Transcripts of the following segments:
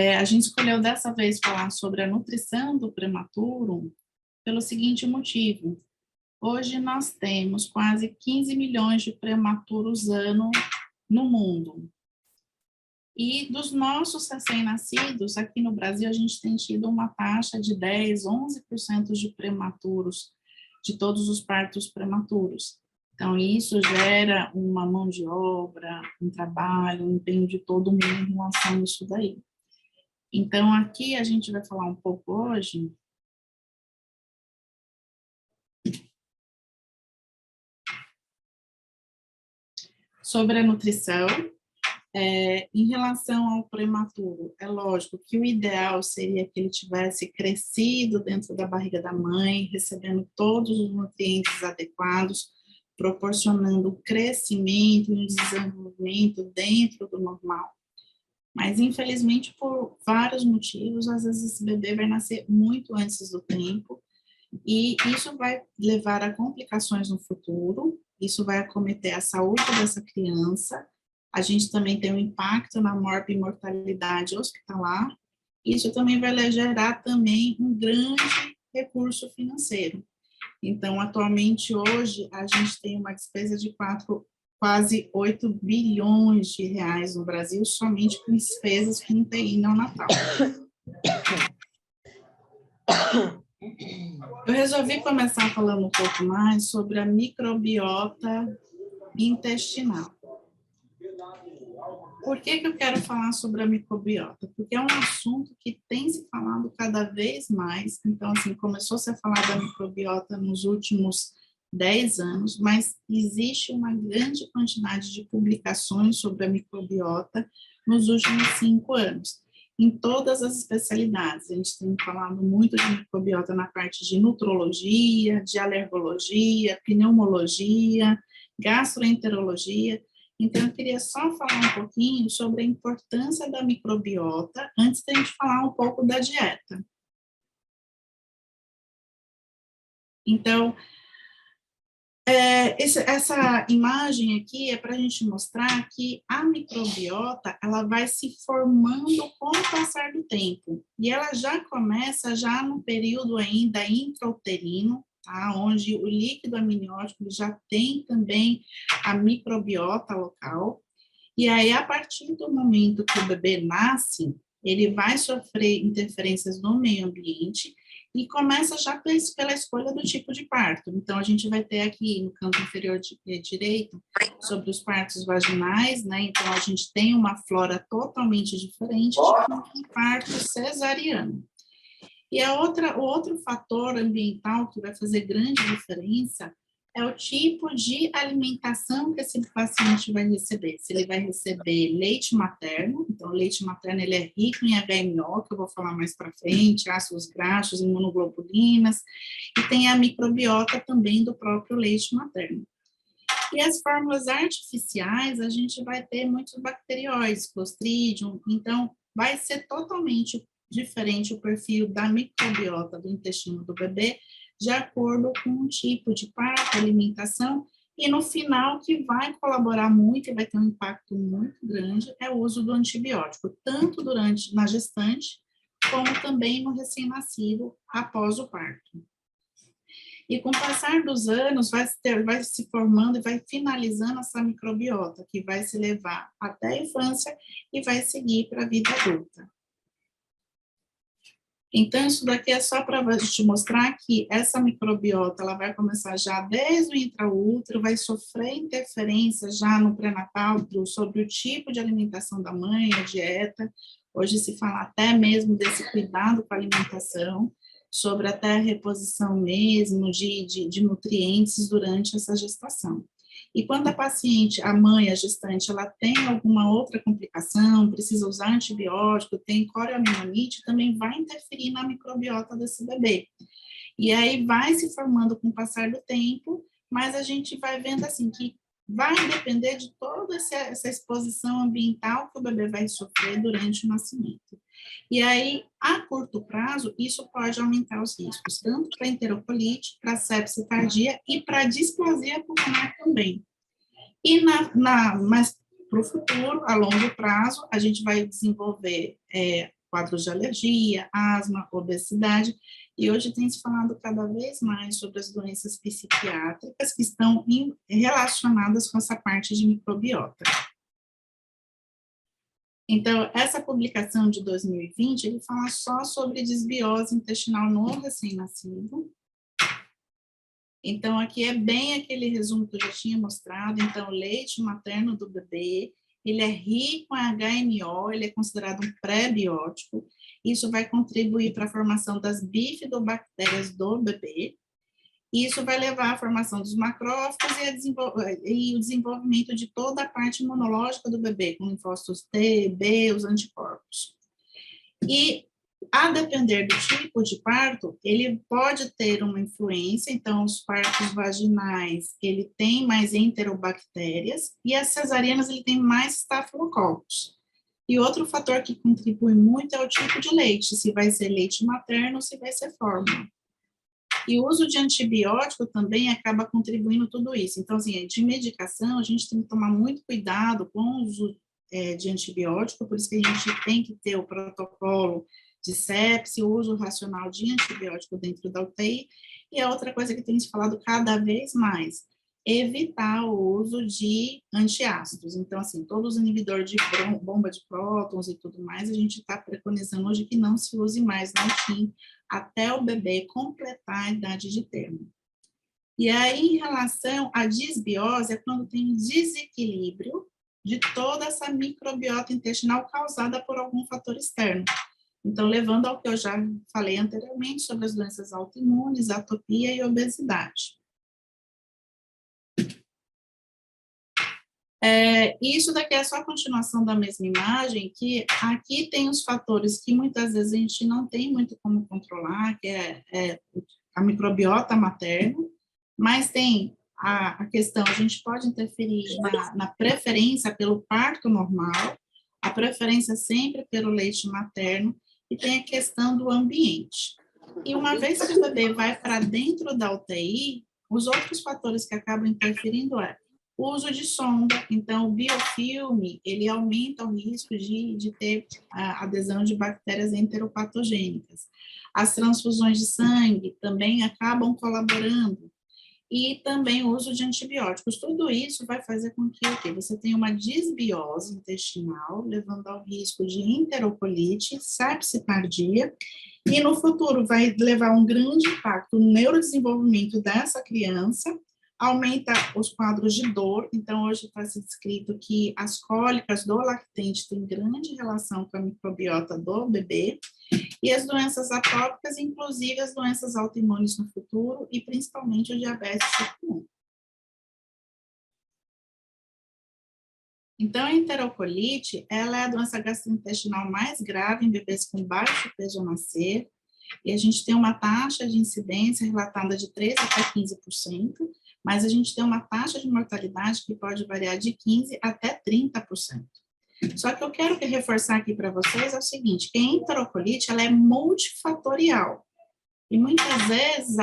A gente escolheu dessa vez falar sobre a nutrição do prematuro pelo seguinte motivo. Hoje nós temos quase 15 milhões de prematuros ano no mundo. E dos nossos recém-nascidos, aqui no Brasil, a gente tem tido uma taxa de 10, 11% de prematuros, de todos os partos prematuros. Então, isso gera uma mão de obra, um trabalho, um empenho de todo mundo em relação a isso daí. Então, aqui a gente vai falar um pouco hoje sobre a nutrição. Em relação ao prematuro, é lógico que o ideal seria que ele tivesse crescido dentro da barriga da mãe, recebendo todos os nutrientes adequados, proporcionando o crescimento e o desenvolvimento dentro do normal. Mas, infelizmente, por vários motivos, às vezes esse bebê vai nascer muito antes do tempo, e isso vai levar a complicações no futuro, isso vai acometer a saúde dessa criança. A gente também tem um impacto na morbimortalidade hospitalar, isso também vai gerar também um grande recurso financeiro. Então, atualmente, hoje, a gente tem uma despesa de quase 8 bilhões de reais no Brasil, somente com despesas com UTI neonatal. Eu resolvi começar falando um pouco mais sobre a microbiota intestinal. Por que eu quero falar sobre a microbiota? Porque é um assunto que tem se falado cada vez mais. Então, assim, começou-se a falar da microbiota nos últimos 10 anos, mas existe uma grande quantidade de publicações sobre a microbiota nos últimos 5 anos, em todas as especialidades. A gente tem falado muito de microbiota na parte de nutrologia, de alergologia, pneumologia, gastroenterologia. Então, eu queria só falar um pouquinho sobre a importância da microbiota, antes da gente falar um pouco da dieta. Então, essa imagem aqui é para a gente mostrar que a microbiota, ela vai se formando com o passar do tempo. E ela já começa já no período ainda intrauterino, tá? Onde o líquido amniótico já tem também a microbiota local. E aí, a partir do momento que o bebê nasce, ele vai sofrer interferências no meio ambiente e começa já pela escolha do tipo de parto. Então, a gente vai ter aqui no canto inferior direito sobre os partos vaginais, né? Então, a gente tem uma flora totalmente diferente de um parto cesariano. E o outro fator ambiental que vai fazer grande diferença é o tipo de alimentação que esse paciente vai receber. Se ele vai receber leite materno, então o leite materno ele é rico em HMO, que eu vou falar mais para frente, ácidos graxos, imunoglobulinas, e tem a microbiota também do próprio leite materno. E as fórmulas artificiais, a gente vai ter muitos bacterióides, Clostridium, então vai ser totalmente diferente o perfil da microbiota do intestino do bebê, de acordo com o tipo de parto, alimentação, e no final, que vai colaborar muito e vai ter um impacto muito grande, é o uso do antibiótico, tanto na gestante, como também no recém-nascido após o parto. E com o passar dos anos, vai se formando e vai finalizando essa microbiota, que vai se levar até a infância e vai seguir para a vida adulta. Então, isso daqui é só para te mostrar que essa microbiota, ela vai começar já desde o intraútero, vai sofrer interferência já no pré-natal sobre o tipo de alimentação da mãe, a dieta. Hoje se fala até mesmo desse cuidado com a alimentação, sobre até a reposição mesmo de nutrientes durante essa gestação. E quando a paciente, a mãe, a gestante, ela tem alguma outra complicação, precisa usar antibiótico, tem corioamnimonite, também vai interferir na microbiota desse bebê. E aí vai se formando com o passar do tempo, mas a gente vai vendo assim que vai depender de toda essa exposição ambiental que o bebê vai sofrer durante o nascimento. E aí, a curto prazo, isso pode aumentar os riscos, tanto para enterocolite, para sepse tardia e para displasia pulmonar também. E mas para o futuro, a longo prazo, a gente vai desenvolver quadros de alergia, asma, obesidade, e hoje tem se falado cada vez mais sobre as doenças psiquiátricas que estão relacionadas com essa parte de microbiota. Então, essa publicação de 2020, ele fala só sobre desbiose intestinal no recém-nascido. Então, aqui é bem aquele resumo que eu já tinha mostrado. Então, o leite materno do bebê, ele é rico em HMO, ele é considerado um pré-biótico. Isso vai contribuir para a formação das bifidobactérias do bebê. Isso vai levar à formação dos macrófagos e o desenvolvimento de toda a parte imunológica do bebê, com linfócitos T, B, os anticorpos. E, a depender do tipo de parto, ele pode ter uma influência, então, os partos vaginais, ele tem mais enterobactérias, e as cesarianas, ele tem mais estafilococos. E outro fator que contribui muito é o tipo de leite, se vai ser leite materno ou se vai ser fórmula. E o uso de antibiótico também acaba contribuindo tudo isso. Então, assim, de medicação, a gente tem que tomar muito cuidado com o uso de antibiótico, por isso que a gente tem que ter o protocolo de sepse, o uso racional de antibiótico dentro da UTI. E a outra coisa que tem se falado cada vez mais, evitar o uso de antiácidos. Então, assim, todos os inibidores de bomba de prótons e tudo mais, a gente está preconizando hoje que não se use mais na UTI, até o bebê completar a idade de termo. E aí, em relação à disbiose, é quando tem desequilíbrio de toda essa microbiota intestinal causada por algum fator externo. Então, levando ao que eu já falei anteriormente sobre as doenças autoimunes, atopia e obesidade. Isso daqui é só a continuação da mesma imagem, que aqui tem os fatores que muitas vezes a gente não tem muito como controlar, que é a microbiota materna, mas tem a questão, a gente pode interferir na preferência pelo parto normal, a preferência sempre pelo leite materno, e tem a questão do ambiente. E uma vez que o bebê vai para dentro da UTI, os outros fatores que acabam interferindo o uso de sonda. Então, o biofilme, ele aumenta o risco de ter a adesão de bactérias enteropatogênicas. As transfusões de sangue também acabam colaborando. E também o uso de antibióticos. Tudo isso vai fazer com que você tenha uma disbiose intestinal, levando ao risco de enterocolite, sepse tardia, e no futuro vai levar um grande impacto no neurodesenvolvimento dessa criança, aumenta os quadros de dor. Então, hoje está se descrito que as cólicas do lactente têm grande relação com a microbiota do bebê, e as doenças atópicas, inclusive as doenças autoimunes no futuro, e principalmente o diabetes tipo 1. Então, a enterocolite, ela é a doença gastrointestinal mais grave em bebês com baixo peso ao nascer, e a gente tem uma taxa de incidência relatada de 13% até 15%, mas a gente tem uma taxa de mortalidade que pode variar de 15% até 30%. Só que eu quero reforçar aqui para vocês é o seguinte, que a enterocolite, ela é multifatorial, e muitas vezes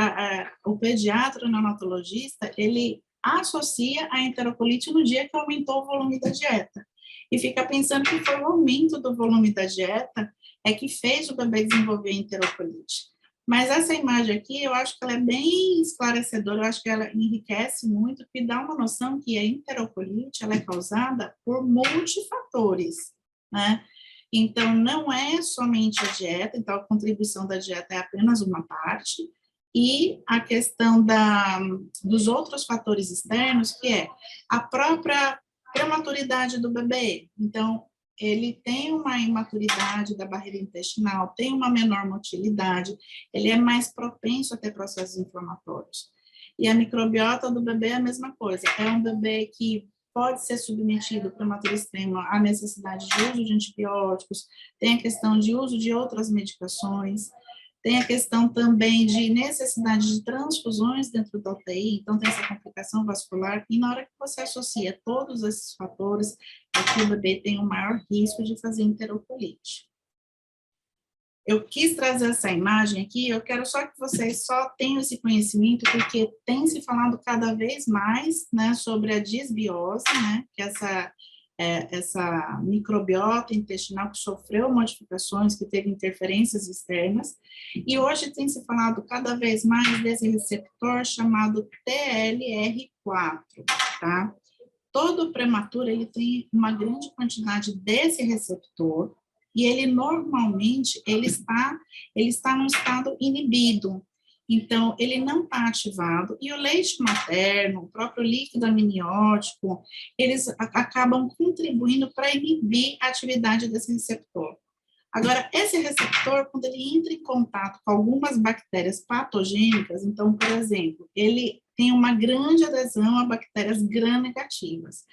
o pediatra, o neonatologista, ele associa a enterocolite no dia que aumentou o volume da dieta, e fica pensando que foi o aumento do volume da dieta que fez o bebê desenvolver enterocolite. Mas essa imagem aqui, eu acho que ela é bem esclarecedora, eu acho que ela enriquece muito, e dá uma noção que a enterocolite, ela é causada por multifatores, né? Então, não é somente a dieta, então a contribuição da dieta é apenas uma parte, e a questão dos outros fatores externos, que é a própria prematuridade do bebê. Então, ele tem uma imaturidade da barreira intestinal, tem uma menor motilidade, ele é mais propenso a ter processos inflamatórios. E a microbiota do bebê é a mesma coisa, é um bebê que pode ser submetido prematuro extremo à necessidade de uso de antibióticos, tem a questão de uso de outras medicações, tem a questão também de necessidade de transfusões dentro da UTI, então tem essa complicação vascular, e na hora que você associa todos esses fatores, que o bebê tem um maior risco de fazer enterocolite. Eu quis trazer essa imagem aqui, eu quero só que vocês só tenham esse conhecimento, porque tem se falado cada vez mais, né, sobre a disbiose, né, que essa microbiota intestinal que sofreu modificações, que teve interferências externas, e hoje tem se falado cada vez mais desse receptor chamado TLR4, tá? Todo prematuro, ele tem uma grande quantidade desse receptor, e ele normalmente, ele está num estado inibido, então, ele não está ativado, e o leite materno, o próprio líquido amniótico, eles acabam contribuindo para inibir a atividade desse receptor. Agora, esse receptor, quando ele entra em contato com algumas bactérias patogênicas, então, por exemplo, ele tem uma grande adesão a bactérias gram-negativas.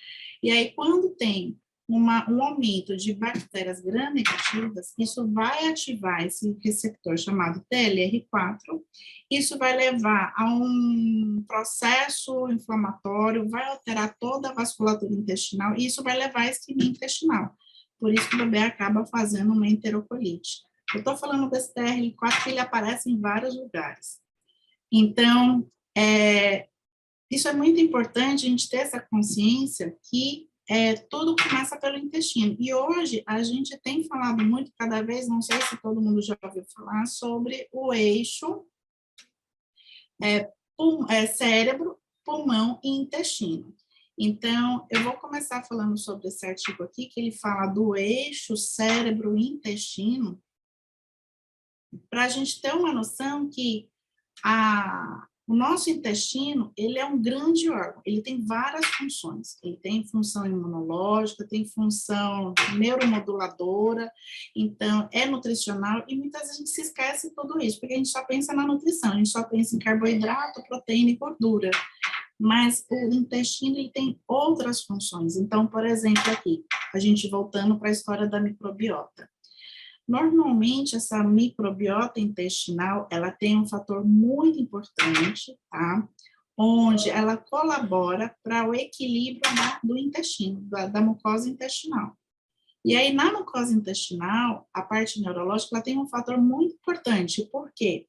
E aí, quando tem um aumento de bactérias gram-negativas, isso vai ativar esse receptor chamado TLR4, isso vai levar a um processo inflamatório, vai alterar toda a vasculatura intestinal, e isso vai levar à isquemia intestinal. Por isso que o bebê acaba fazendo uma enterocolite. Eu estou falando desse TLR4 porque ele aparece em vários lugares. Então, isso é muito importante a gente ter essa consciência que tudo começa pelo intestino. E hoje a gente tem falado muito, cada vez, não sei se todo mundo já ouviu falar, sobre o eixo cérebro, pulmão e intestino. Então, eu vou começar falando sobre esse artigo aqui, que ele fala do eixo cérebro-intestino, para a gente ter uma noção que o nosso intestino, ele é um grande órgão, ele tem várias funções, ele tem função imunológica, tem função neuromoduladora, então é nutricional, e muitas vezes a gente se esquece de tudo isso, porque a gente só pensa na nutrição, a gente só pensa em carboidrato, proteína e gordura, mas o intestino ele tem outras funções. Então, por exemplo, aqui, a gente voltando para a história da microbiota. Normalmente, essa microbiota intestinal, ela tem um fator muito importante, tá? Onde ela colabora para o equilíbrio do intestino, da mucosa intestinal. E aí, na mucosa intestinal, a parte neurológica, ela tem um fator muito importante, por quê?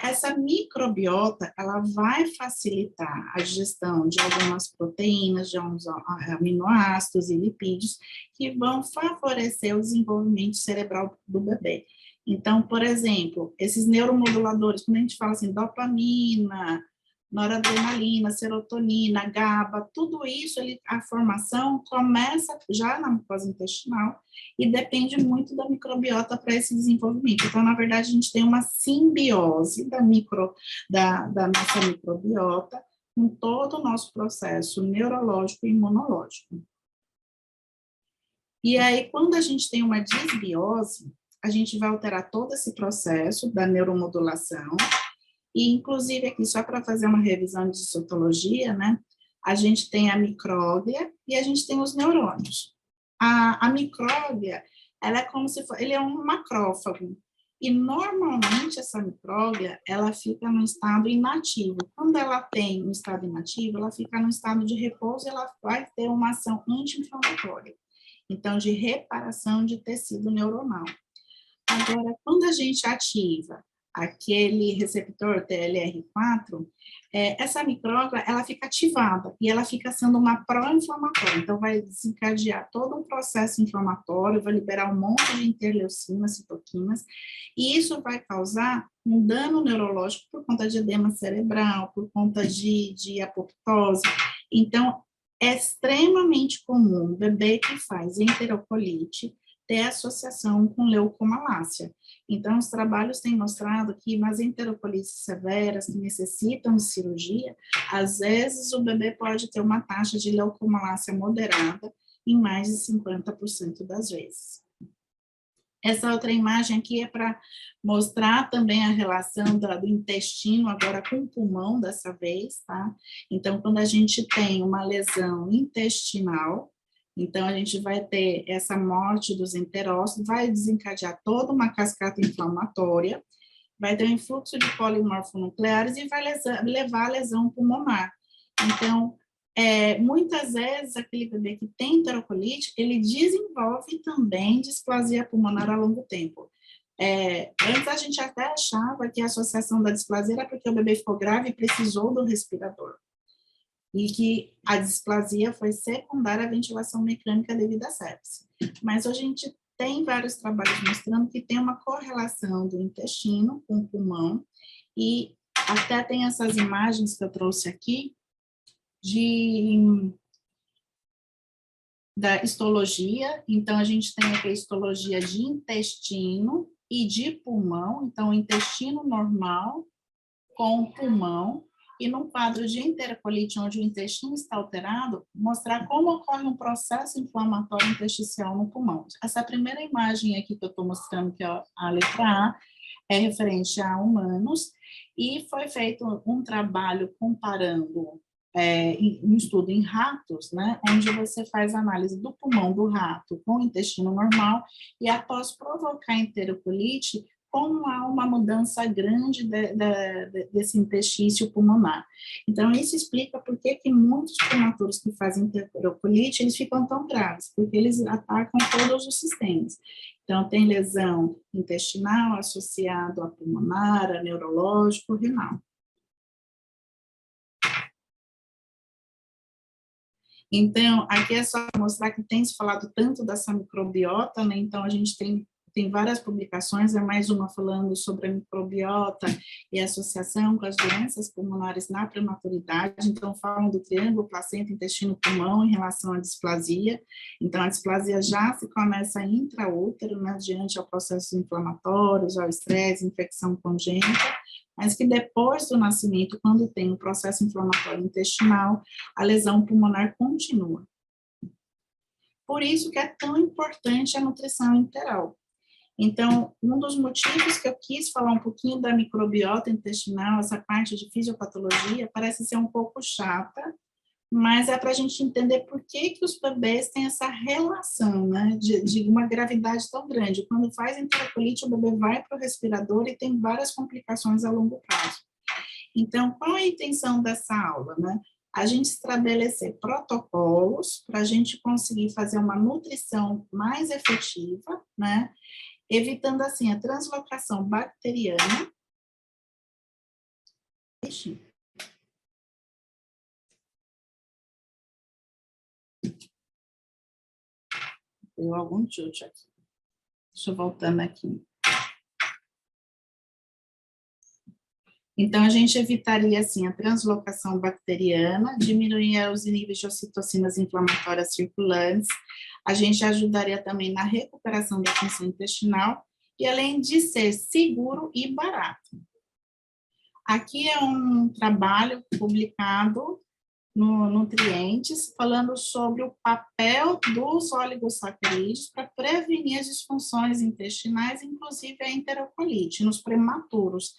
Essa microbiota, ela vai facilitar a digestão de algumas proteínas, de alguns aminoácidos e lipídios, que vão favorecer o desenvolvimento cerebral do bebê. Então, por exemplo, esses neuromoduladores, quando a gente fala assim, dopamina, noradrenalina, serotonina, GABA, tudo isso, a formação começa já na mucosa intestinal e depende muito da microbiota para esse desenvolvimento. Então, na verdade, a gente tem uma simbiose da nossa microbiota com todo o nosso processo neurológico e imunológico. E aí, quando a gente tem uma disbiose, a gente vai alterar todo esse processo da neuromodulação. E, inclusive, aqui, só para fazer uma revisão de citologia, né, a gente tem a micróglia e a gente tem os neurônios. A micróglia, ela é como se fosse, ele é um macrófago, e normalmente essa micróglia, ela fica no estado inativo. Quando ela tem um estado inativo, ela fica no estado de repouso e ela vai ter uma ação anti-inflamatória, então, de reparação de tecido neuronal. Agora, quando a gente ativa aquele receptor TLR4, essa micróglia, ela fica ativada e ela fica sendo uma pró-inflamatória, então vai desencadear todo um processo inflamatório, vai liberar um monte de interleucinas, citoquinas, e isso vai causar um dano neurológico por conta de edema cerebral, por conta de apoptose. Então, é extremamente comum o bebê que faz enterocolite ter associação com leucomalácia. Então, os trabalhos têm mostrado que nas enterocolites severas que necessitam de cirurgia, às vezes o bebê pode ter uma taxa de leucomalácia moderada em mais de 50% das vezes. Essa outra imagem aqui é para mostrar também a relação do intestino agora com o pulmão dessa vez, tá? Então, quando a gente tem uma lesão intestinal, então a gente vai ter essa morte dos enterócitos, vai desencadear toda uma cascata inflamatória, vai ter um influxo de polimorfonucleares e vai levar à lesão pulmonar. Então, muitas vezes, aquele bebê que tem enterocolite, ele desenvolve também displasia pulmonar a longo tempo. Antes a gente até achava que a associação da displasia era porque o bebê ficou grave e precisou do respirador. e que a displasia foi secundária à ventilação mecânica devido à sepse. Mas hoje a gente tem vários trabalhos mostrando que tem uma correlação do intestino com o pulmão, e até tem essas imagens que eu trouxe aqui da histologia. Então, a gente tem aqui a histologia de intestino e de pulmão, então, o intestino normal com o pulmão, e num quadro de enterocolite, onde o intestino está alterado, mostrar como ocorre um processo inflamatório intersticial no pulmão. Essa primeira imagem aqui que eu estou mostrando, que é a letra A, é referente a humanos, e foi feito um trabalho comparando um estudo em ratos, né, onde você faz análise do pulmão do rato com o intestino normal, e após provocar enterocolite, como há uma mudança grande desse interstício pulmonar. Então, isso explica por que muitos prematuros que fazem enterocolite, eles ficam tão graves, porque eles atacam todos os sistemas. Então, tem lesão intestinal associado a pulmonar, a neurológico, renal. Então, aqui é só mostrar que tem se falado tanto dessa microbiota, né? Então, a gente tem várias publicações, é mais uma falando sobre a microbiota e a associação com as doenças pulmonares na prematuridade. Então, falam do triângulo placenta, intestino, pulmão em relação à displasia. Então, a displasia já se começa intraútero, né, diante ao processos inflamatórios, ao estresse, infecção congênita, mas que depois do nascimento, quando tem o processo inflamatório intestinal, a lesão pulmonar continua. Por isso que é tão importante a nutrição enteral. Então, um dos motivos que eu quis falar um pouquinho da microbiota intestinal, essa parte de fisiopatologia, parece ser um pouco chata, mas é para a gente entender por que os bebês têm essa relação, né, de uma gravidade tão grande. Quando faz enterocolite, o bebê vai para o respirador e tem várias complicações a longo prazo. Então, qual é a intenção dessa aula, né? A gente estabelecer protocolos para a gente conseguir fazer uma nutrição mais efetiva, né, evitando, assim, a translocação bacteriana. Deu algum chute aqui. Deixa eu voltando aqui. Então, a gente evitaria, assim, a translocação bacteriana, diminuiria os níveis de ocitocinas inflamatórias circulantes, a gente ajudaria também na recuperação da função intestinal, e além de ser seguro e barato. Aqui é um trabalho publicado no Nutrientes, falando sobre o papel dos oligosacarídeos para prevenir as disfunções intestinais, inclusive a enterocolite, nos prematuros.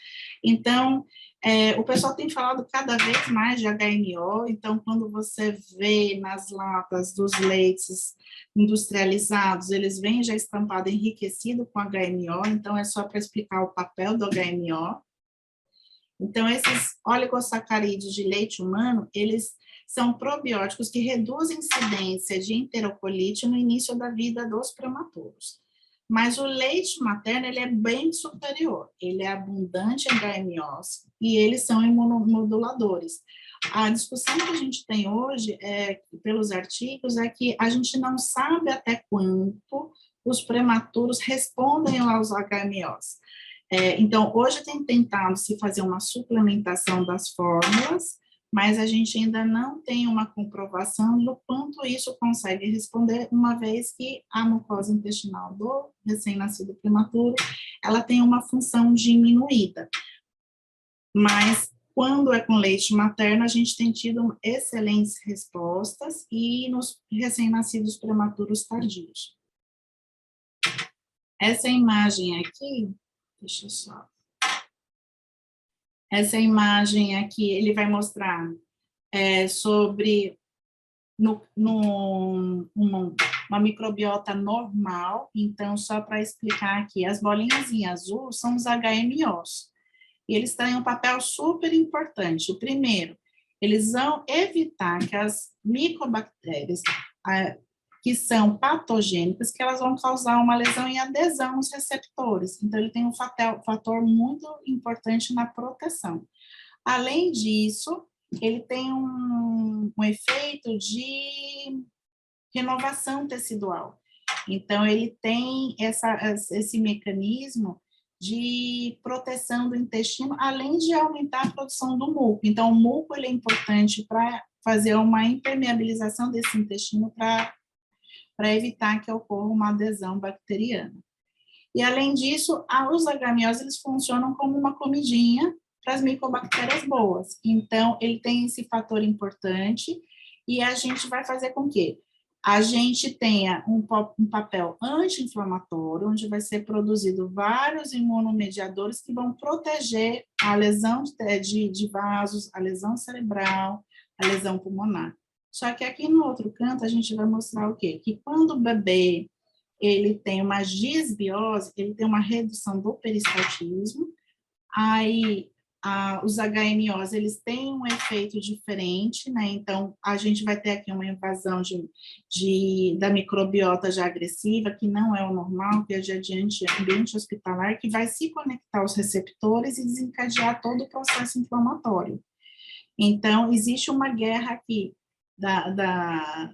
Então, o pessoal tem falado cada vez mais de HMO, então, quando você vê nas latas dos leites industrializados, eles vêm já estampado enriquecido com HMO, então é só para explicar o papel do HMO. Então, esses oligosacarídeos de leite humano, eles são probióticos que reduzem a incidência de enterocolite no início da vida dos prematuros. Mas o leite materno, ele é bem superior, ele é abundante em HMOs e eles são imunomoduladores. A discussão que a gente tem hoje, pelos artigos, é que a gente não sabe até quanto os prematuros respondem aos HMOs. Então, hoje tem tentado se fazer uma suplementação das fórmulas, mas a gente ainda não tem uma comprovação do quanto isso consegue responder, uma vez que a mucosa intestinal do recém-nascido prematuro, ela tem uma função diminuída. Mas, quando é com leite materno, a gente tem tido excelentes respostas, e nos recém-nascidos prematuros tardios. Essa imagem aqui, deixa eu só... Essa imagem aqui, ele vai mostrar sobre uma microbiota normal. Então, só para explicar aqui, as bolinhas em azul são os HMOs. E eles têm um papel super importante. O primeiro, eles vão evitar que as micobactérias que são patogênicas, que elas vão causar uma lesão e adesão nos receptores. Então, ele tem um fator muito importante na proteção. Além disso, ele tem um efeito de renovação tecidual. Então, ele tem esse mecanismo de proteção do intestino, além de aumentar a produção do muco. Então, o muco ele é importante para fazer uma impermeabilização desse intestino para evitar que ocorra uma adesão bacteriana. E, além disso, os H-mioses eles funcionam como uma comidinha para as micobactérias boas. Então, ele tem esse fator importante e a gente vai fazer com que a gente tenha um papel anti-inflamatório, onde vai ser produzido vários imunomediadores que vão proteger a lesão de vasos, a lesão cerebral, a lesão pulmonar. Só que aqui no outro canto a gente vai mostrar o quê? Que quando o bebê ele tem uma disbiose, ele tem uma redução do peristaltismo, aí os HMOs, eles têm um efeito diferente, né? Então, a gente vai ter aqui uma invasão da microbiota já agressiva, que não é o normal, que é de ambiente hospitalar, que vai se conectar aos receptores e desencadear todo o processo inflamatório. Então, existe uma guerra aqui da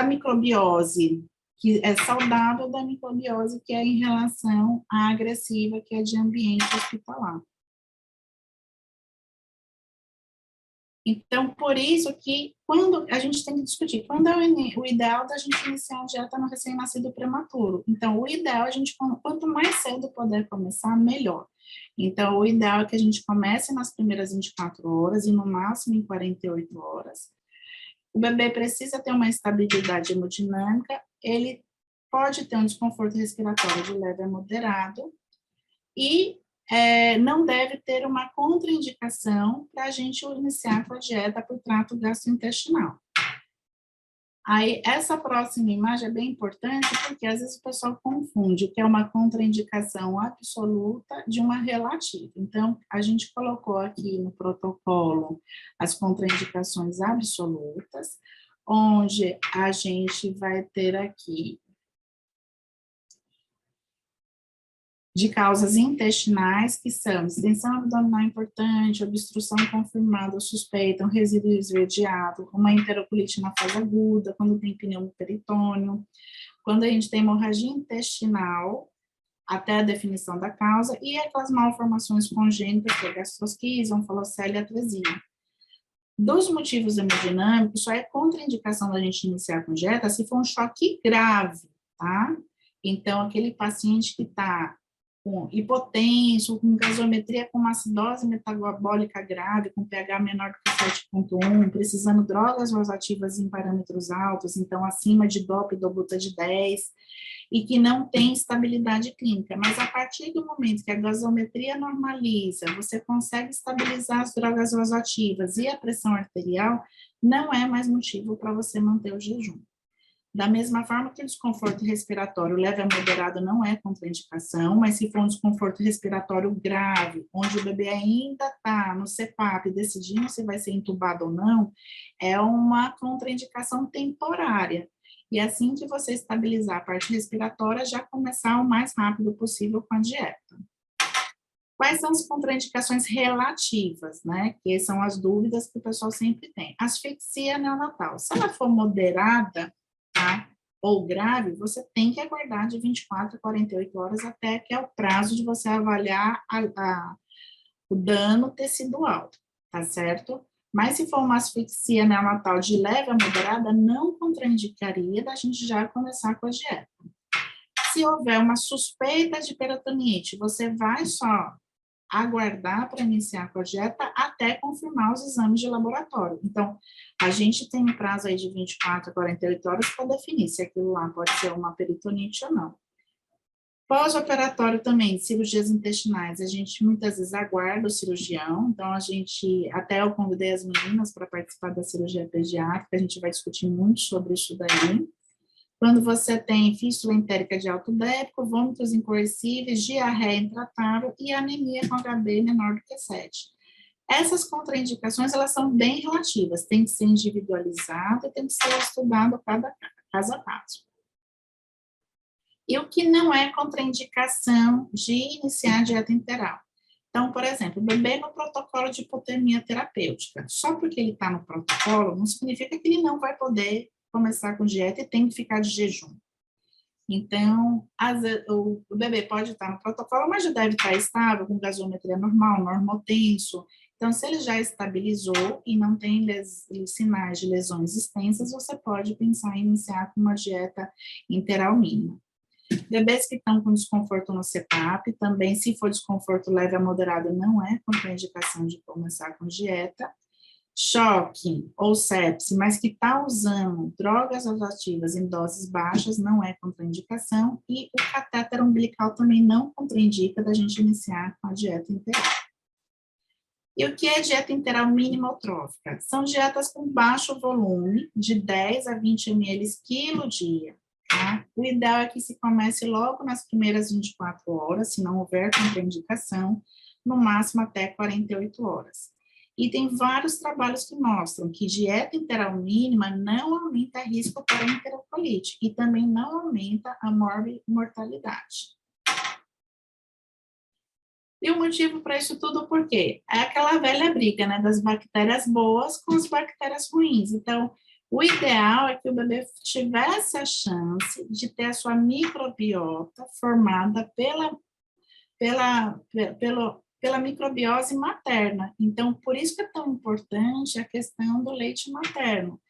microbiose, que é saudável, da microbiose, que é em relação à agressiva, que é de ambiente hospitalar. Então, por isso que quando a gente tem que discutir, quando é o ideal da gente iniciar a dieta no recém-nascido prematuro. Então, o ideal, quanto mais cedo puder começar, melhor. Então, o ideal é que a gente comece nas primeiras 24 horas e no máximo em 48 horas. O bebê precisa ter uma estabilidade hemodinâmica, ele pode ter um desconforto respiratório de leve a moderado e não deve ter uma contraindicação para a gente iniciar com a dieta por trato gastrointestinal. Aí, essa próxima imagem é bem importante porque às vezes o pessoal confunde o que é uma contraindicação absoluta de uma relativa. Então, a gente colocou aqui no protocolo as contraindicações absolutas, onde a gente vai ter aqui de causas intestinais, que são distensão abdominal importante, obstrução confirmada ou suspeita, um resíduo esverdeado, uma enterocolite na fase aguda, quando tem pneumo peritônio, quando a gente tem hemorragia intestinal, até a definição da causa, e aquelas malformações congênitas, que é gastrosquise, onfalocele e atresia. Dos motivos hemodinâmicos, só é contraindicação da gente iniciar com dieta se for um choque grave, tá? Então, aquele paciente que está com hipotenso, com gasometria com uma acidose metabólica grave, com pH menor do que 7,1, precisando de drogas vasoativas em parâmetros altos, então acima de DOP e dobuta de 10, e que não tem estabilidade clínica. Mas a partir do momento que a gasometria normaliza, você consegue estabilizar as drogas vasoativas e a pressão arterial, não é mais motivo para você manter o jejum. Da mesma forma que o desconforto respiratório leve a moderado não é contraindicação, mas se for um desconforto respiratório grave, onde o bebê ainda está no CPAP decidindo se vai ser entubado ou não, é uma contraindicação temporária. E assim que você estabilizar a parte respiratória, já começar o mais rápido possível com a dieta. Quais são as contraindicações relativas, né? Que são as dúvidas que o pessoal sempre tem. Asfixia neonatal. Se ela for moderada, tá? Ou grave, você tem que aguardar de 24 a 48 horas até que é o prazo de você avaliar o dano tecidual, tá certo? Mas se for uma asfixia neonatal de leve a moderada, não contraindicaria da gente já começar com a dieta. Se houver uma suspeita de peritonite, você vai só aguardar para iniciar com a dieta até confirmar os exames de laboratório. Então, a gente tem um prazo aí de 24 a 48 horas para definir se aquilo lá pode ser uma peritonite ou não. Pós-operatório também, cirurgias intestinais, a gente muitas vezes aguarda o cirurgião, então até eu convidei as meninas para participar da cirurgia pediátrica, a gente vai discutir muito sobre isso daí. Quando você tem fístula entérica de alto débito, vômitos incoercíveis, diarreia intratável e anemia com HB menor do que 7. Essas contraindicações, elas são bem relativas, tem que ser individualizado e tem que ser estudado cada caso a caso. E o que não é contraindicação de iniciar a dieta interal? Então, por exemplo, o bebê no protocolo de hipotermia terapêutica. Só porque ele está no protocolo, não significa que ele não vai poder começar com dieta e tem que ficar de jejum. Então, o bebê pode estar no protocolo, mas já deve estar estável, com gasometria normal, normotenso. Então, se ele já estabilizou e não tem sinais de lesões extensas, você pode pensar em iniciar com uma dieta interal mínima. Bebês que estão com desconforto no CPAP, também, se for desconforto leve a moderado, não é contraindicação de começar com dieta. Choque ou sepse, mas que está usando drogas ativas em doses baixas, não é contraindicação. E o catéter umbilical também não contraindica da gente iniciar com a dieta interal. E o que é dieta interal mínima-eutrófica? São dietas com baixo volume, de 10 a 20 ml quilo dia. Tá? O ideal é que se comece logo nas primeiras 24 horas, se não houver contraindicação, no máximo até 48 horas. E tem vários trabalhos que mostram que dieta interal mínima não aumenta risco para enterocolite e também não aumenta a mortalidade. E o motivo para isso tudo, por quê? É aquela velha briga, né, das bactérias boas com as bactérias ruins. Então, o ideal é que o bebê tivesse a chance de ter a sua microbiota formada pela microbiose materna. Então, por isso que é tão importante a questão do leite materno.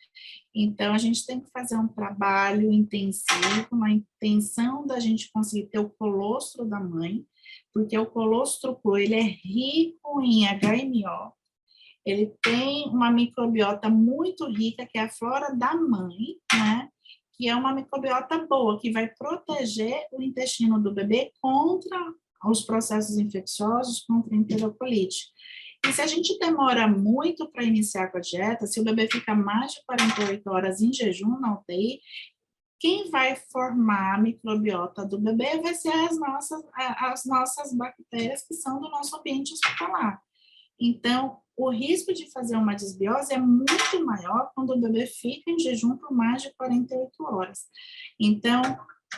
Então, a gente tem que fazer um trabalho intensivo, uma intenção da gente conseguir ter o colostro da mãe, porque o colostro cru, ele é rico em HMO, ele tem uma microbiota muito rica, que é a flora da mãe, né? Que é uma microbiota boa, que vai proteger o intestino do bebê contra os processos infecciosos, contra a enterocolite. E se a gente demora muito para iniciar com a dieta, se o bebê fica mais de 48 horas em jejum na UTI, quem vai formar a microbiota do bebê vai ser as nossas bactérias que são do nosso ambiente hospitalar. Então, o risco de fazer uma desbiose é muito maior quando o bebê fica em jejum por mais de 48 horas. Então,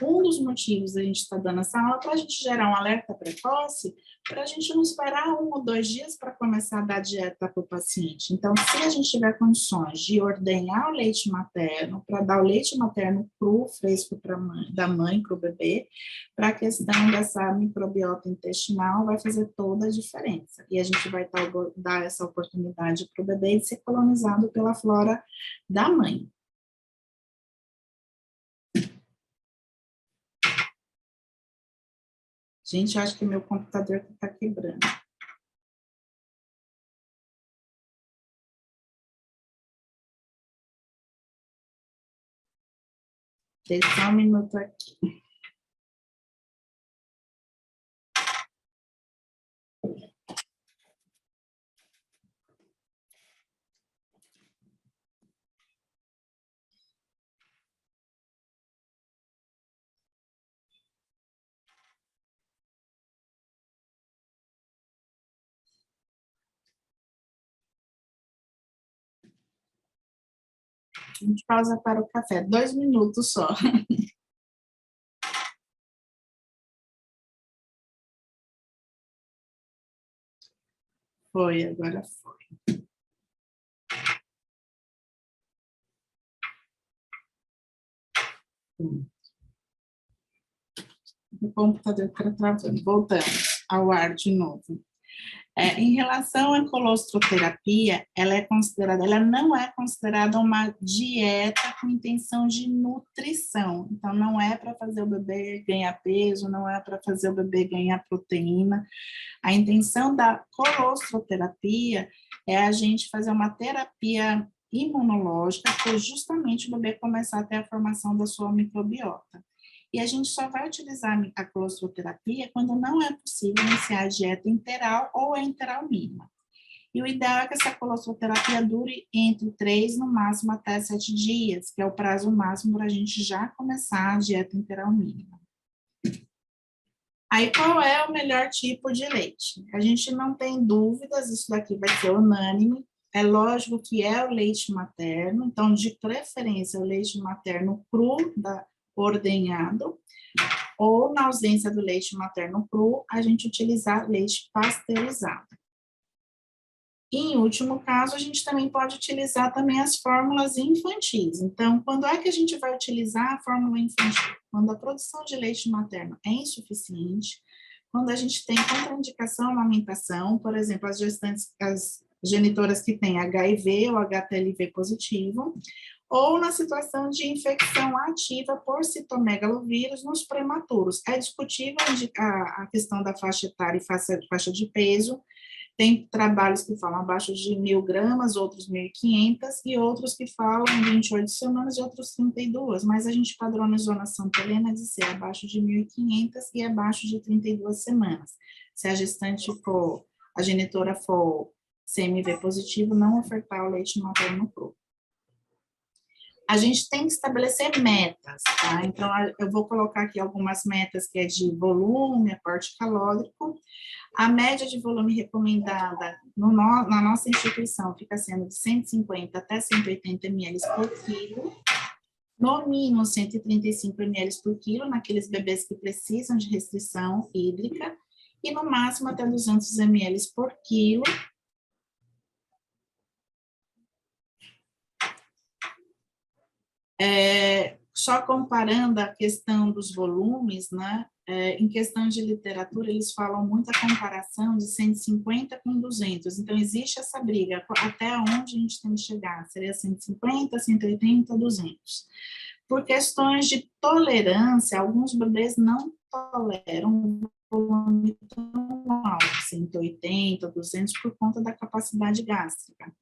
um dos motivos da gente estar dando essa aula é para a gente gerar um alerta precoce, para a gente não esperar 1 ou 2 dias para começar a dar dieta para o paciente. Então, se a gente tiver condições de ordenhar o leite materno, para dar o leite materno cru, fresco da mãe para o bebê, para a questão dessa microbiota intestinal, vai fazer toda a diferença. E a gente vai dar essa oportunidade para o bebê de ser colonizado pela flora da mãe. Gente, eu acho que meu computador está quebrando. Deixa só um minuto aqui. A gente pausa para o café. 2 minutos só. Foi, agora foi. O computador está travando. Voltamos ao ar de novo. Em relação à colostroterapia, ela não é considerada uma dieta com intenção de nutrição. Então, não é para fazer o bebê ganhar peso, não é para fazer o bebê ganhar proteína. A intenção da colostroterapia é a gente fazer uma terapia imunológica, para justamente o bebê começar a ter a formação da sua microbiota. E a gente só vai utilizar a colostroterapia quando não é possível iniciar a dieta interal ou a interal mínima. E o ideal é que essa colostroterapia dure entre 3, no máximo até 7 dias, que é o prazo máximo para a gente já começar a dieta interal mínima. Aí, qual é o melhor tipo de leite? A gente não tem dúvidas, isso daqui vai ser unânime. É lógico que é o leite materno, então, de preferência, o leite materno cru, ordenhado. ou, na ausência do leite materno cru, a gente utilizar leite pasteurizado. E, em último caso, a gente também pode utilizar também as fórmulas infantis. Então, quando é que a gente vai utilizar a fórmula infantil? Quando a produção de leite materno é insuficiente, quando a gente tem contraindicação à amamentação, por exemplo, as gestantes, as genitoras que têm HIV ou HTLV positivo, ou na situação de infecção ativa por citomegalovírus nos prematuros. É discutível a questão da faixa etária e faixa de peso. Tem trabalhos que falam abaixo de 1.000 gramas, outros 1.500, e outros que falam 28 semanas e outros 32, mas a gente padronizou na Santa Helena de ser abaixo de 1.500 e abaixo de 32 semanas. Se a gestante for, a genitora for CMV positivo, não ofertar o leite materno cru. A gente tem que estabelecer metas, tá? Então, eu vou colocar aqui algumas metas que é de volume, aporte calórico. A média de volume recomendada na nossa instituição fica sendo de 150 até 180 ml por quilo, no mínimo 135 ml por quilo, naqueles bebês que precisam de restrição hídrica, e no máximo até 200 ml por quilo. Só comparando a questão dos volumes, né? Em questão de literatura, eles falam muito a comparação de 150 com 200. Então, existe essa briga, até onde a gente tem que chegar? Seria 150, 180, 200. Por questões de tolerância, alguns bebês não toleram um volume tão alto, 180, 200, por conta da capacidade gástrica.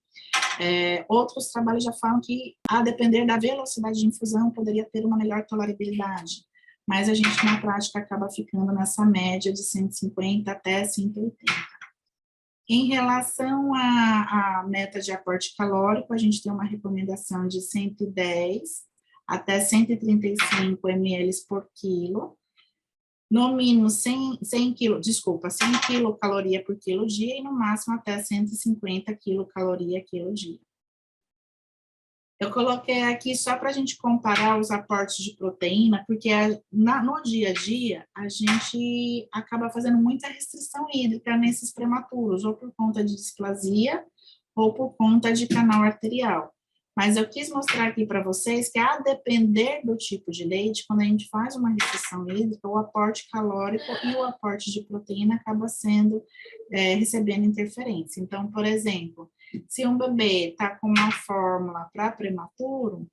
Outros trabalhos já falam que, a depender da velocidade de infusão, poderia ter uma melhor tolerabilidade, mas a gente, na prática, acaba ficando nessa média de 150 até 180. Em relação à meta de aporte calórico, a gente tem uma recomendação de 110 até 135 ml por quilo, no mínimo 100 quilocaloria por quilo dia, e no máximo até 150 quilocaloria quilo dia. Eu coloquei aqui só para a gente comparar os aportes de proteína, porque no dia a dia a gente acaba fazendo muita restrição hídrica nesses prematuros, ou por conta de displasia, ou por conta de canal arterial. Mas eu quis mostrar aqui para vocês que, a depender do tipo de leite, quando a gente faz uma restrição hídrica, o aporte calórico e o aporte de proteína acaba recebendo interferência. Então, por exemplo, se um bebê está com uma fórmula para prematuro,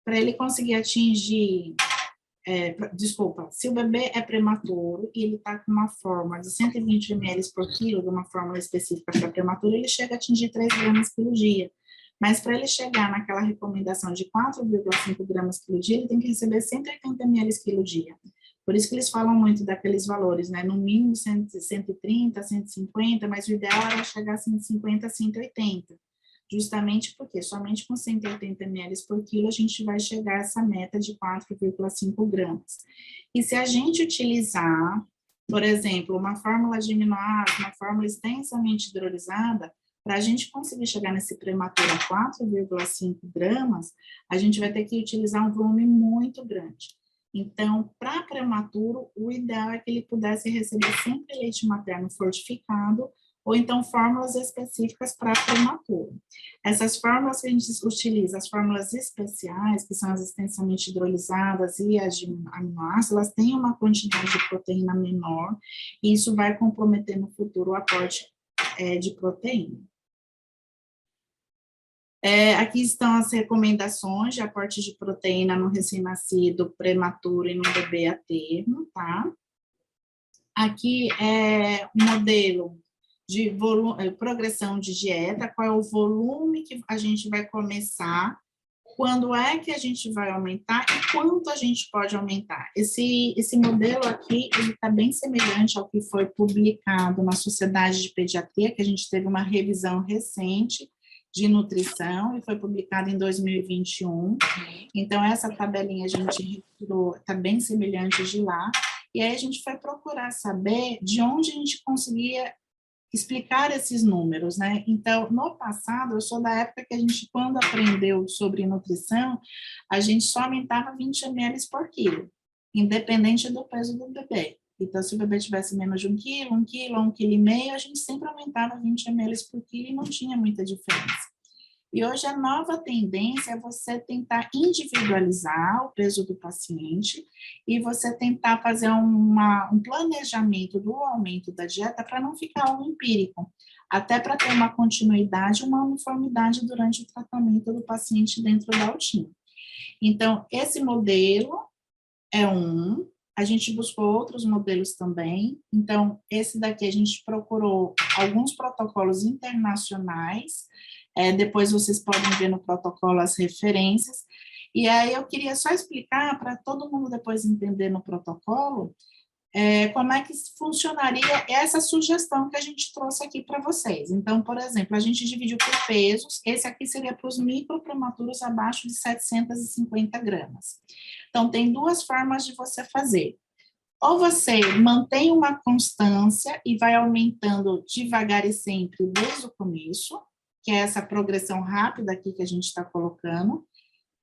para ele conseguir atingir, se o bebê é prematuro e ele está com uma fórmula de 120 ml por quilo, de uma fórmula específica para prematuro, ele chega a atingir 3 gramas por dia. Mas para ele chegar naquela recomendação de 4,5 gramas quilo dia, ele tem que receber 180 ml quilo dia. Por isso que eles falam muito daqueles valores, né? No mínimo 130, 150, mas o ideal era chegar a 150 a 180. Justamente porque somente com 180 ml por quilo a gente vai chegar a essa meta de 4,5 gramas. E se a gente utilizar, por exemplo, uma fórmula de aminoácidos, uma fórmula extensamente hidrolisada, para a gente conseguir chegar nesse prematuro a 4,5 gramas, a gente vai ter que utilizar um volume muito grande. Então, para prematuro, o ideal é que ele pudesse receber sempre leite materno fortificado, ou então fórmulas específicas para prematuro. Essas fórmulas que a gente utiliza, as fórmulas especiais, que são as extensamente hidrolisadas e as de aminoácidos, elas têm uma quantidade de proteína menor, e isso vai comprometer no futuro o aporte de proteína. Aqui estão as recomendações de aporte de proteína no recém-nascido, prematuro e no bebê a termo, tá? Aqui é o modelo de progressão de dieta, qual é o volume que a gente vai começar, quando é que a gente vai aumentar e quanto a gente pode aumentar. Esse modelo aqui, ele está bem semelhante ao que foi publicado na Sociedade de Pediatria, que a gente teve uma revisão recente de nutrição, e foi publicado em 2021. Então, essa tabelinha a gente retirou, está bem semelhante de lá, e aí a gente foi procurar saber de onde a gente conseguia explicar esses números, né? Então, no passado, eu sou da época que a gente, quando aprendeu sobre nutrição, a gente só aumentava 20 ml por quilo. independente do peso do bebê. Então, se o bebê tivesse menos de 1 quilo, 1,5 kg, a gente sempre aumentava 20 ml por quilo e não tinha muita diferença. E hoje a nova tendência é você tentar individualizar o peso do paciente e você tentar fazer um planejamento do aumento da dieta para não ficar algo empírico, até para ter uma continuidade, uma uniformidade durante o tratamento do paciente dentro da rotina. Então, esse modelo é a gente buscou outros modelos também. Então, esse daqui a gente procurou alguns protocolos internacionais, depois vocês podem ver no protocolo as referências. E aí eu queria só explicar para todo mundo depois entender no protocolo como é que funcionaria essa sugestão que a gente trouxe aqui para vocês. Então, por exemplo, a gente dividiu por pesos, esse aqui seria para os microprematuros abaixo de 750 gramas. Então, tem duas formas de você fazer. Ou você mantém uma constância e vai aumentando devagar e sempre desde o começo, que é essa progressão rápida aqui que a gente está colocando.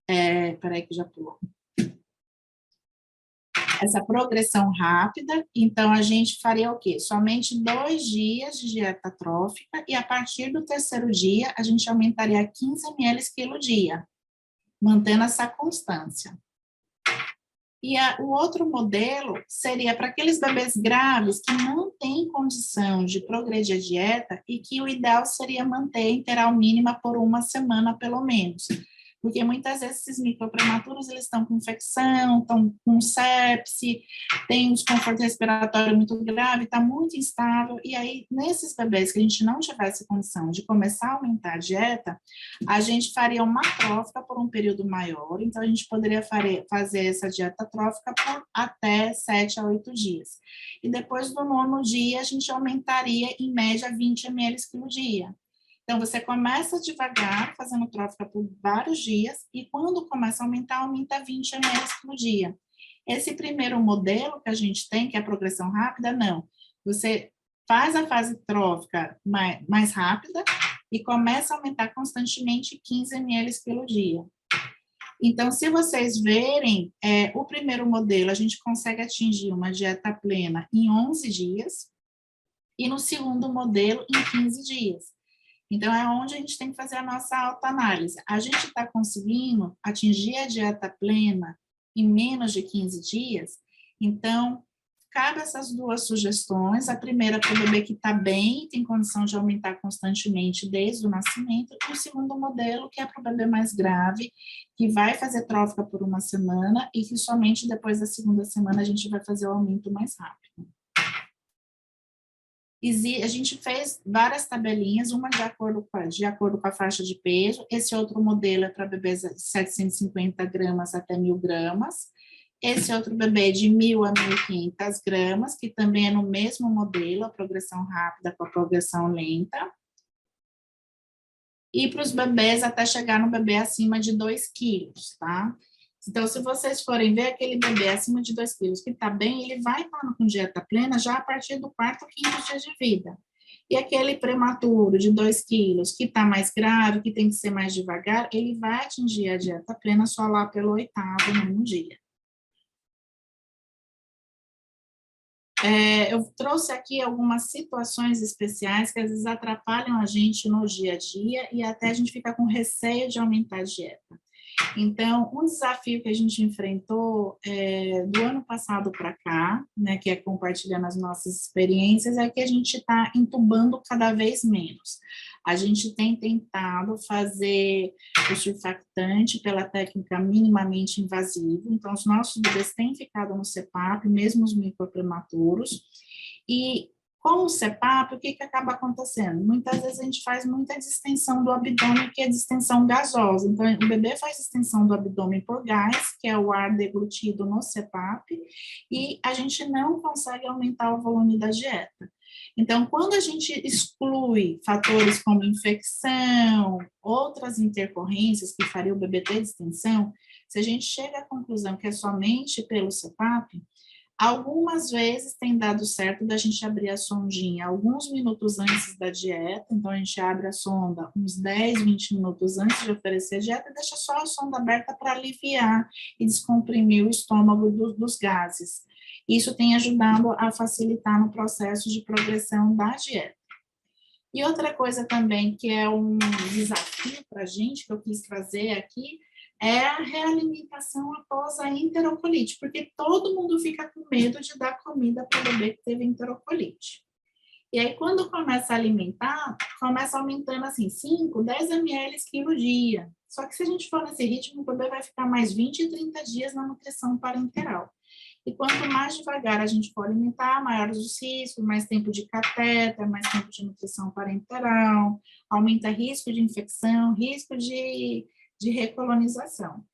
Peraí que já pulou. Essa progressão rápida, então a gente faria o quê? Somente 2 dias de dieta trófica e a partir do terceiro dia a gente aumentaria 15 ml quilo dia, mantendo essa constância. E o outro modelo seria para aqueles bebês graves que não têm condição de progredir a dieta e que o ideal seria manter a interal mínima por 1 semana, pelo menos. Porque muitas vezes esses microprematuros, eles estão com infecção, estão com sepse, tem um desconforto respiratório muito grave, está muito instável, e aí, nesses bebês que a gente não tivesse condição de começar a aumentar a dieta, a gente faria uma trófica por um período maior, então a gente poderia fazer essa dieta trófica por até 7 a 8 dias. E depois do 9º dia, a gente aumentaria, em média, 20 ml por dia. Então, você começa devagar, fazendo trófica por vários dias, e quando começa a aumentar, aumenta 20 ml por dia. Esse primeiro modelo que a gente tem, que é a progressão rápida, não. Você faz a fase trófica mais rápida e começa a aumentar constantemente 15 ml pelo dia. Então, se vocês verem, o primeiro modelo, a gente consegue atingir uma dieta plena em 11 dias, e no segundo modelo, em 15 dias. Então, é onde a gente tem que fazer a nossa autoanálise. A gente está conseguindo atingir a dieta plena em menos de 15 dias? Então, cabe essas duas sugestões. A primeira para o bebê que está bem, tem condição de aumentar constantemente desde o nascimento. E o segundo modelo, que é para o bebê mais grave, que vai fazer trófica por 1 semana e que somente depois da 2ª semana a gente vai fazer o aumento mais rápido. A gente fez várias tabelinhas, uma de acordo com a faixa de peso. Esse outro modelo é para bebês de 750 gramas até 1.000 gramas. Esse outro bebê de 1.000 a 1.500 gramas, que também é no mesmo modelo, a progressão rápida com a progressão lenta. E para os bebês até chegar no bebê acima de 2 quilos, tá? Então, se vocês forem ver aquele bebê acima de 2 quilos que está bem, ele vai estar com dieta plena já a partir do 4º ou 5º dia de vida. E aquele prematuro de 2 quilos, que está mais grave, que tem que ser mais devagar, ele vai atingir a dieta plena só lá pelo 8º, 9º dia. Eu trouxe aqui algumas situações especiais que às vezes atrapalham a gente no dia a dia e até a gente fica com receio de aumentar a dieta. Então, um desafio que a gente enfrentou do ano passado para cá, né, que é compartilhando as nossas experiências, é que a gente está entubando cada vez menos. A gente tem tentado fazer o surfactante pela técnica minimamente invasiva, então os nossos bebês têm ficado no CPAP, mesmo os microprematuros, e com o CPAP, o que acaba acontecendo? Muitas vezes a gente faz muita distensão do abdômen, que é distensão gasosa. Então, o bebê faz distensão do abdômen por gás, que é o ar deglutido no CPAP, e a gente não consegue aumentar o volume da dieta. Então, quando a gente exclui fatores como infecção, outras intercorrências que fariam o bebê ter distensão, se a gente chega à conclusão que é somente pelo CPAP, Algumas vezes tem dado certo da gente abrir a sondinha alguns minutos antes da dieta, então a gente abre a sonda uns 10, 20 minutos antes de oferecer a dieta e deixa só a sonda aberta para aliviar e descomprimir o estômago dos gases. Isso tem ajudado a facilitar no processo de progressão da dieta. E outra coisa também que é um desafio para a gente, que eu quis trazer aqui, é a realimentação após a enterocolite, porque todo mundo fica com medo de dar comida para o bebê que teve enterocolite. E aí, quando começa a alimentar, começa aumentando assim, 5, 10 ml quilo dia. Só que se a gente for nesse ritmo, o bebê vai ficar mais 20, 30 dias na nutrição parenteral. E quanto mais devagar a gente for alimentar, maiores os riscos, mais tempo de catéter, mais tempo de nutrição parenteral, aumenta risco de infecção, risco de recolonização.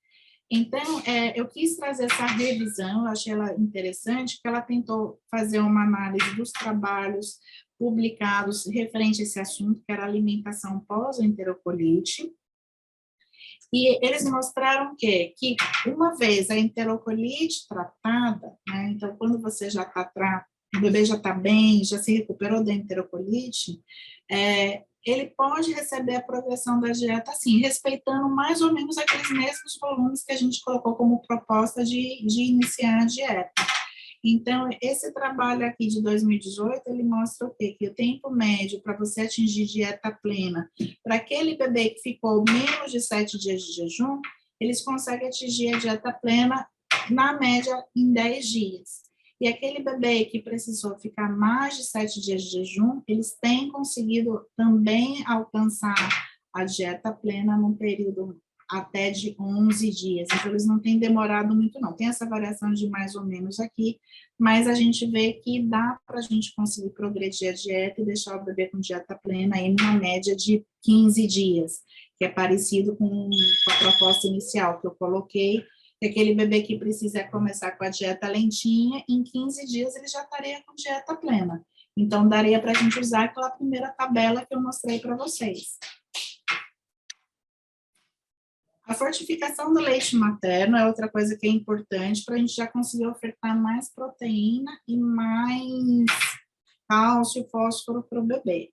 Então, eu quis trazer essa revisão, eu achei ela interessante, que ela tentou fazer uma análise dos trabalhos publicados referente a esse assunto, que era alimentação pós-enterocolite, e eles mostraram que uma vez a enterocolite tratada, né, então quando você já está o bebê já está bem, já se recuperou da enterocolite, ele pode receber a progressão da dieta, assim, respeitando mais ou menos aqueles mesmos volumes que a gente colocou como proposta de iniciar a dieta. Então, esse trabalho aqui de 2018, ele mostra o quê? Que o tempo médio para você atingir dieta plena, para aquele bebê que ficou menos de 7 dias de jejum, eles conseguem atingir a dieta plena, na média, em 10 dias. E aquele bebê que precisou ficar mais de 7 dias de jejum, eles têm conseguido também alcançar a dieta plena num período até de 11 dias. Então, eles não têm demorado muito, não. Tem essa variação de mais ou menos aqui, mas a gente vê que dá para a gente conseguir progredir a dieta e deixar o bebê com dieta plena aí numa média de 15 dias, que é parecido com a proposta inicial que eu coloquei, que aquele bebê que precisa começar com a dieta lentinha, em 15 dias ele já estaria com dieta plena. Então, daria para a gente usar aquela primeira tabela que eu mostrei para vocês. A fortificação do leite materno é outra coisa que é importante para a gente já conseguir ofertar mais proteína e mais cálcio e fósforo para o bebê.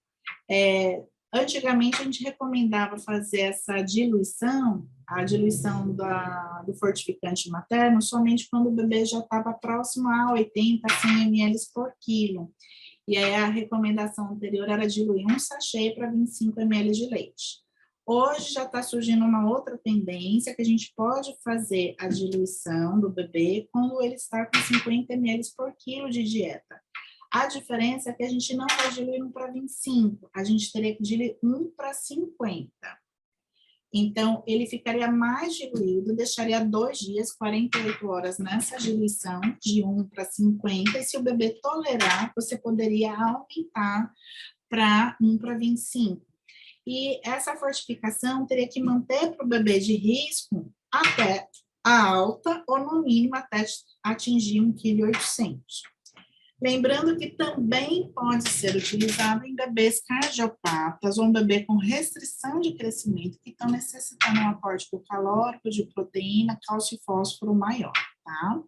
Antigamente, a gente recomendava fazer essa diluição, a diluição do fortificante materno, somente quando o bebê já estava próximo a 80, 100 ml por quilo. E aí, a recomendação anterior era diluir um sachê para 25 ml de leite. Hoje já está surgindo uma outra tendência, que a gente pode fazer a diluição do bebê quando ele está com 50 ml por quilo de dieta. A diferença é que a gente não vai diluir 1 para 25, a gente teria que diluir 1 para 50. Então, ele ficaria mais diluído, deixaria 2 dias, 48 horas nessa diluição, de 1 para 50, e se o bebê tolerar, você poderia aumentar para 1 para 25. E essa fortificação teria que manter para o bebê de risco até a alta, ou no mínimo até atingir 1,8 kg. Lembrando que também pode ser utilizado em bebês cardiopatas ou um bebê com restrição de crescimento que estão necessitando um aporte calórico, de proteína, cálcio e fósforo maior, tá?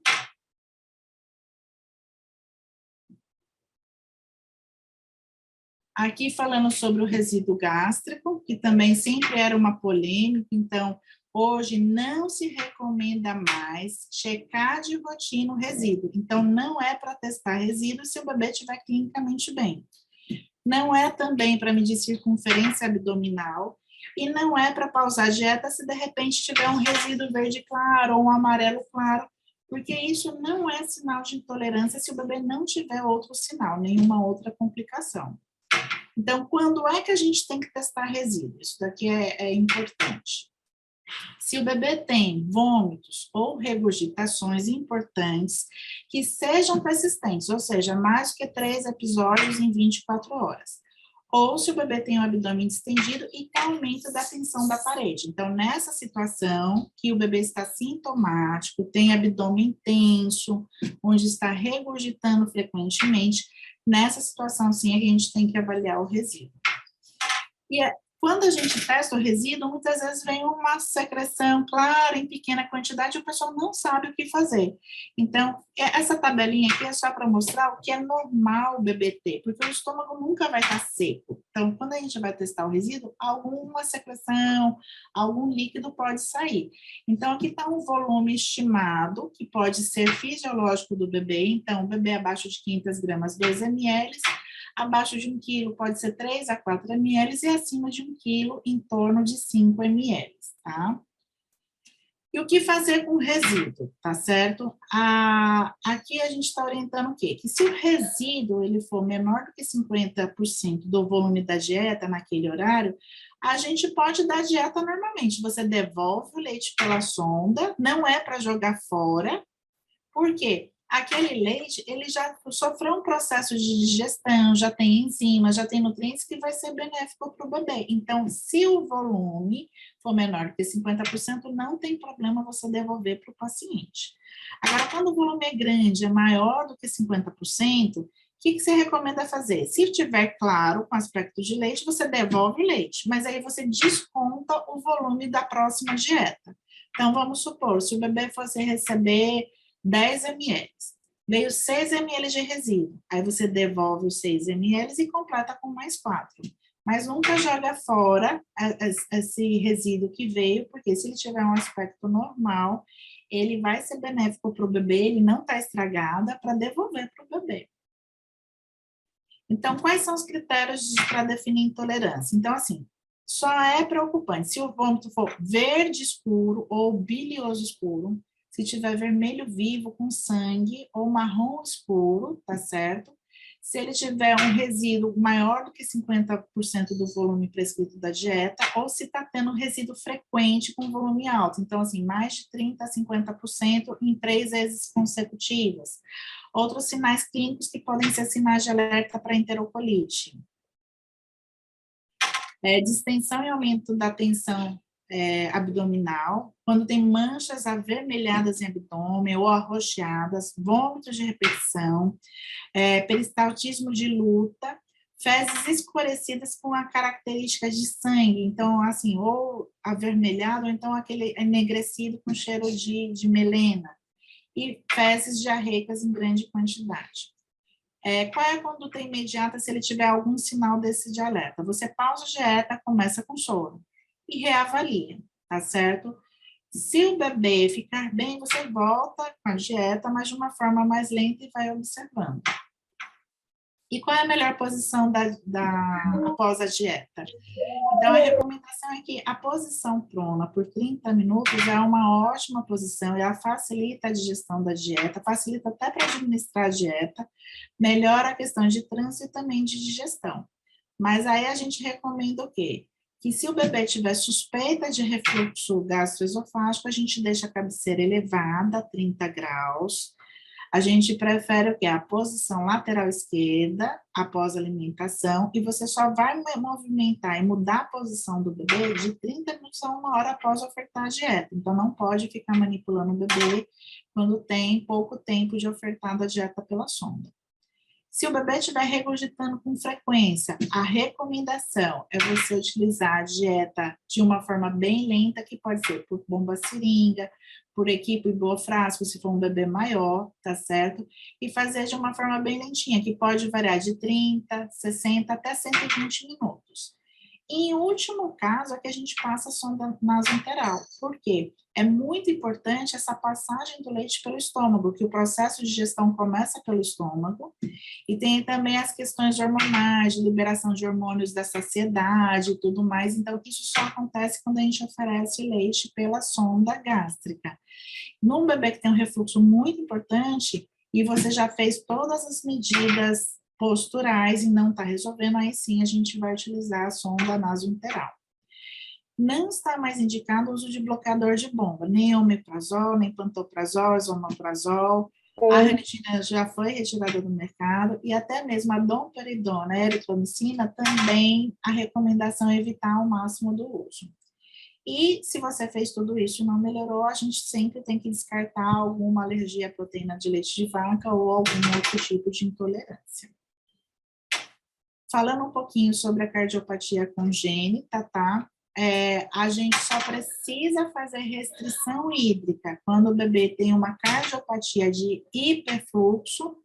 Aqui falando sobre o resíduo gástrico, que também sempre era uma polêmica, então hoje não se recomenda mais checar de rotina o resíduo. Então não é para testar resíduo se o bebê estiver clinicamente bem. Não é também para medir circunferência abdominal e não é para pausar a dieta se de repente tiver um resíduo verde claro ou um amarelo claro, porque isso não é sinal de intolerância se o bebê não tiver outro sinal, nenhuma outra complicação. Então, quando é que a gente tem que testar resíduos? Isso daqui é importante. Se o bebê tem vômitos ou regurgitações importantes que sejam persistentes, ou seja, mais que 3 episódios em 24 horas. Ou se o bebê tem o abdômen distendido e que aumento da tensão da parede. Então, nessa situação que o bebê está sintomático, tem abdômen tenso, onde está regurgitando frequentemente, nessa situação, sim, a gente tem que avaliar o resíduo. E Quando a gente testa o resíduo, muitas vezes vem uma secreção clara, em pequena quantidade, e o pessoal não sabe o que fazer. Então, essa tabelinha aqui é só para mostrar o que é normal o bebê ter, porque o estômago nunca vai estar seco. Então, quando a gente vai testar o resíduo, alguma secreção, algum líquido pode sair. Então, aqui está um volume estimado, que pode ser fisiológico do bebê. Então, o bebê abaixo de 500 gramas, 2 ml. Abaixo de 1 quilo pode ser 3 a 4 ml e acima de 1 quilo em torno de 5 ml, tá? E o que fazer com o resíduo, tá certo? Aqui a gente está orientando o quê? Que se o resíduo ele for menor do que 50% do volume da dieta naquele horário, a gente pode dar dieta normalmente. Você devolve o leite pela sonda, não é para jogar fora. Por quê? Aquele leite, ele já sofreu um processo de digestão, já tem enzimas, já tem nutrientes que vai ser benéfico para o bebê. Então, se o volume for menor que 50%, não tem problema você devolver para o paciente. Agora, quando o volume é grande, é maior do que 50%, o que você recomenda fazer? Se tiver claro com aspecto de leite, você devolve o leite, mas aí você desconta o volume da próxima dieta. Então, vamos supor, se o bebê fosse receber 10 ml. Veio 6 ml de resíduo. Aí você devolve os 6 ml e completa com mais 4. Mas nunca joga fora esse resíduo que veio, porque se ele tiver um aspecto normal, ele vai ser benéfico para o bebê, ele não está estragado, para devolver para o bebê. Então, quais são os critérios para definir intolerância? Então, assim, só é preocupante se o vômito for verde escuro ou bilioso escuro, se tiver vermelho vivo com sangue ou marrom escuro, tá certo? Se ele tiver um resíduo maior do que 50% do volume prescrito da dieta, ou se está tendo resíduo frequente com volume alto. Então, assim, mais de 30% a 50% em 3 vezes consecutivas. Outros sinais clínicos que podem ser sinais de alerta para enterocolite. Distensão e aumento da tensão abdominal, quando tem manchas avermelhadas em abdômen ou arroxeadas, vômitos de repetição, peristaltismo de luta, fezes escurecidas com a característica de sangue, então, assim, ou avermelhado, ou então aquele enegrecido com cheiro de melena, e fezes diarreicas em grande quantidade. Qual é a conduta imediata se ele tiver algum sinal desse de alerta? Você pausa a dieta, começa com soro e reavalia, tá certo? Se o bebê ficar bem, você volta com a dieta, mas de uma forma mais lenta e vai observando. E qual é a melhor posição após a dieta? Então, a recomendação é que a posição prona por 30 minutos é uma ótima posição, ela facilita a digestão da dieta, facilita até para administrar a dieta, melhora a questão de trânsito e também de digestão. Mas aí a gente recomenda o quê? Que se o bebê tiver suspeita de refluxo gastroesofágico, a gente deixa a cabeceira elevada, 30 graus. A gente prefere o quê? A posição lateral esquerda após a alimentação, e você só vai movimentar e mudar a posição do bebê de 30 minutos a 1 hora após ofertar a dieta. Então, não pode ficar manipulando o bebê quando tem pouco tempo de ofertar a dieta pela sonda. Se o bebê estiver regurgitando com frequência, a recomendação é você utilizar a dieta de uma forma bem lenta, que pode ser por bomba seringa, por equipe hipofrasco, se for um bebê maior, tá certo? E fazer de uma forma bem lentinha, que pode variar de 30, 60 até 120 minutos. Em último caso, é que a gente passa a sonda nasoenteral. Por quê? É muito importante essa passagem do leite pelo estômago, que o processo de digestão começa pelo estômago, e tem também as questões hormonais, de liberação de hormônios da saciedade e tudo mais, então isso só acontece quando a gente oferece leite pela sonda gástrica. Num bebê que tem um refluxo muito importante, e você já fez todas as medidas posturais e não está resolvendo, aí sim a gente vai utilizar a sonda nasoenteral. Não está mais indicado o uso de bloqueador de bomba, nem omeprazol, nem pantoprazol, esomeprazol. A ranitidina já foi retirada do mercado, e até mesmo a domperidona, a eritromicina, também a recomendação é evitar ao máximo do uso. E se você fez tudo isso e não melhorou, a gente sempre tem que descartar alguma alergia à proteína de leite de vaca ou algum outro tipo de intolerância. Falando um pouquinho sobre a cardiopatia congênita, tá? A gente só precisa fazer restrição hídrica quando o bebê tem uma cardiopatia de hiperfluxo,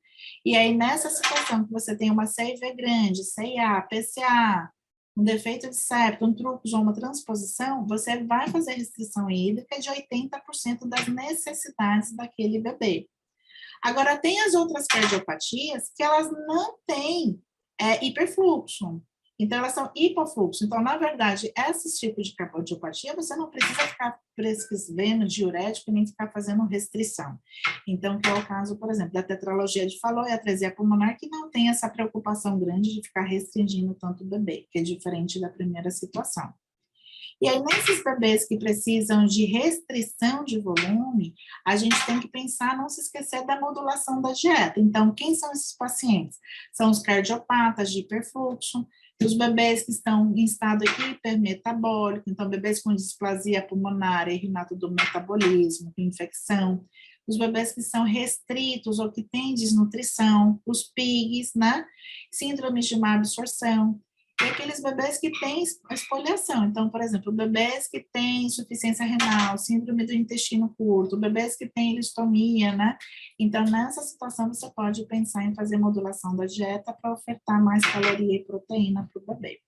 e aí nessa situação que você tem uma CIV grande, CIA, PCA, um defeito de septo, um trucos ou uma transposição, você vai fazer restrição hídrica de 80% das necessidades daquele bebê. Agora, tem as outras cardiopatias que elas não têm hiperfluxo. Então, elas são hipofluxo. Então, na verdade, esses tipos de cardiopatia, você não precisa ficar prescrevendo diurético nem ficar fazendo restrição. Então, que é o caso, por exemplo, da tetralogia de Fallot e atresia pulmonar, que não tem essa preocupação grande de ficar restringindo tanto o bebê, que é diferente da primeira situação. E aí, nesses bebês que precisam de restrição de volume, a gente tem que pensar, não se esquecer da modulação da dieta. Então, quem são esses pacientes? São os cardiopatas de hiperfluxo, os bebês que estão em estado hipermetabólico, então, bebês com displasia pulmonar, erinato do metabolismo, com infecção, os bebês que são restritos ou que têm desnutrição, os PIGs, né? Síndromes de má absorção, e aqueles bebês que têm espoliação. Então, por exemplo, bebês que têm insuficiência renal, síndrome do intestino curto, bebês que têm listomia, né? Então, nessa situação, você pode pensar em fazer modulação da dieta para ofertar mais caloria e proteína para o bebê.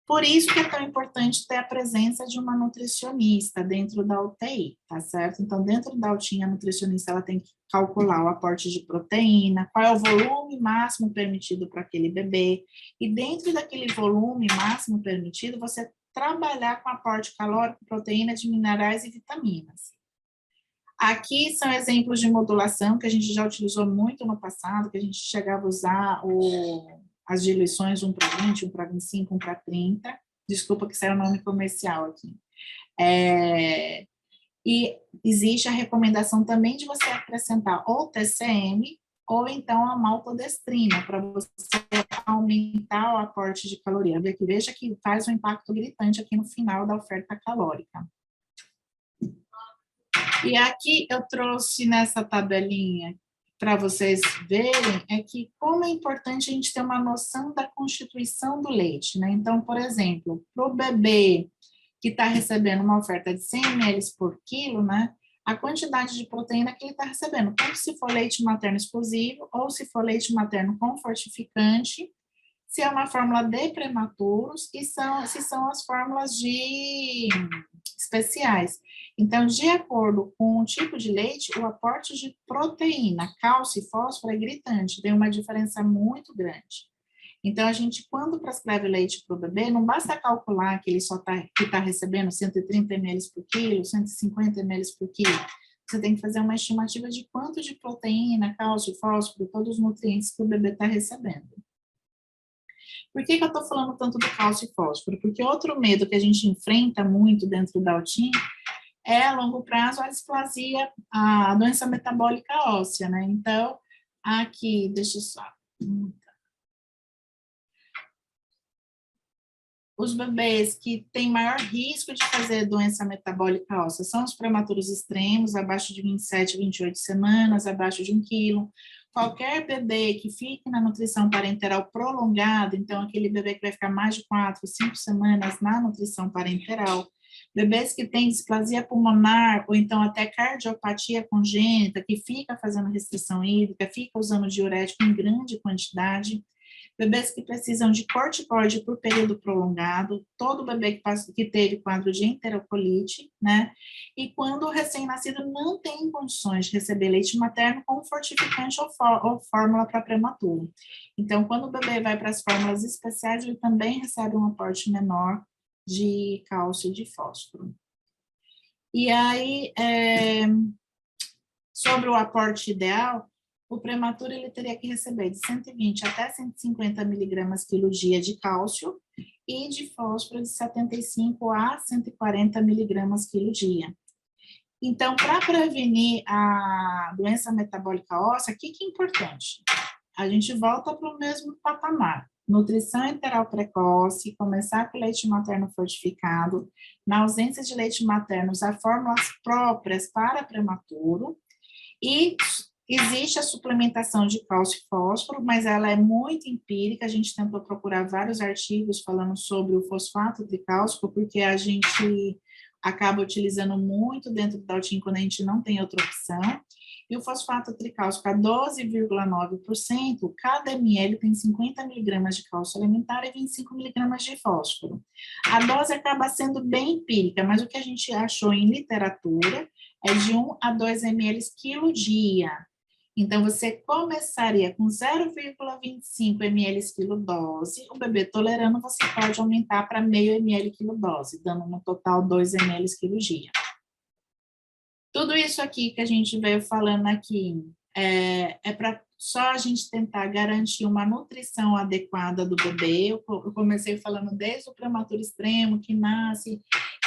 Por isso que é tão importante ter a presença de uma nutricionista dentro da UTI, tá certo? Então, dentro da UTI, a nutricionista ela tem que calcular o aporte de proteína, qual é o volume máximo permitido para aquele bebê, e dentro daquele volume máximo permitido, você trabalhar com aporte calórico, proteína de minerais e vitaminas. Aqui são exemplos de modulação que a gente já utilizou muito no passado, que a gente chegava a usar as diluições 1 para 20, 1 para 25, 1 para 30. Desculpa que saiu o nome comercial aqui. E existe a recomendação também de você acrescentar ou TCM ou então a maltodestrina, para você aumentar o aporte de caloria. Veja que faz um impacto gritante aqui no final da oferta calórica. E aqui eu trouxe nessa tabelinha para vocês verem é que como é importante a gente ter uma noção da constituição do leite, né? Então, por exemplo, para o bebê que está recebendo uma oferta de 100 ml por quilo, né? A quantidade de proteína que ele está recebendo, tanto se for leite materno exclusivo ou se for leite materno com fortificante, se é uma fórmula de prematuros e se são as fórmulas de especiais. Então, de acordo com o tipo de leite, o aporte de proteína, cálcio e fósforo é gritante, tem uma diferença muito grande. Então, a gente, quando prescreve leite para o bebê, não basta calcular que ele só está recebendo 130 ml por quilo, 150 ml por quilo. Você tem que fazer uma estimativa de quanto de proteína, cálcio, fósforo, todos os nutrientes que o bebê está recebendo. Por que eu estou falando tanto do cálcio e fósforo? Porque outro medo que a gente enfrenta muito dentro da UTI é, a longo prazo, a displasia, a doença metabólica óssea, né? Então, aqui, deixa eu só... Os bebês que têm maior risco de fazer doença metabólica óssea são os prematuros extremos, abaixo de 27, 28 semanas, abaixo de 1 quilo. Qualquer bebê que fique na nutrição parenteral prolongada, então aquele bebê que vai ficar mais de 4, 5 semanas na nutrição parenteral, bebês que têm displasia pulmonar ou então até cardiopatia congênita, que fica fazendo restrição hídrica, fica usando diurético em grande quantidade, bebês que precisam de corticoide por período prolongado, todo bebê que teve quadro de enterocolite, né? E quando o recém-nascido não tem condições de receber leite materno com fortificante ou fórmula para prematuro. Então, quando o bebê vai para as fórmulas especiais, ele também recebe um aporte menor de cálcio e de fósforo. E aí, sobre o aporte ideal, o prematuro ele teria que receber de 120 até 150 miligramas quilo dia de cálcio e de fósforo de 75 a 140 miligramas quilo dia. Então, para prevenir a doença metabólica óssea, o que é importante? A gente volta para o mesmo patamar. Nutrição enteral precoce, começar com leite materno fortificado, na ausência de leite materno, usar fórmulas próprias para prematuro, e Existe a suplementação de cálcio e fósforo, mas ela é muito empírica. A gente tentou procurar vários artigos falando sobre o fosfato tricálcico, porque a gente acaba utilizando muito dentro do Daltin quando a gente não tem outra opção. E o fosfato tricálcico a 12,9%, cada ml tem 50 miligramas de cálcio elementar e 25 miligramas de fósforo. A dose acaba sendo bem empírica, mas o que a gente achou em literatura é de 1 a 2 ml quilo dia. Então, você começaria com 0,25 ml quilo dose, o bebê tolerando, você pode aumentar para meio ml quilo dose, dando no total 2 ml quilo dia. Tudo isso aqui que a gente veio falando aqui é para só a gente tentar garantir uma nutrição adequada do bebê. Eu comecei falando desde o prematuro extremo, que nasce,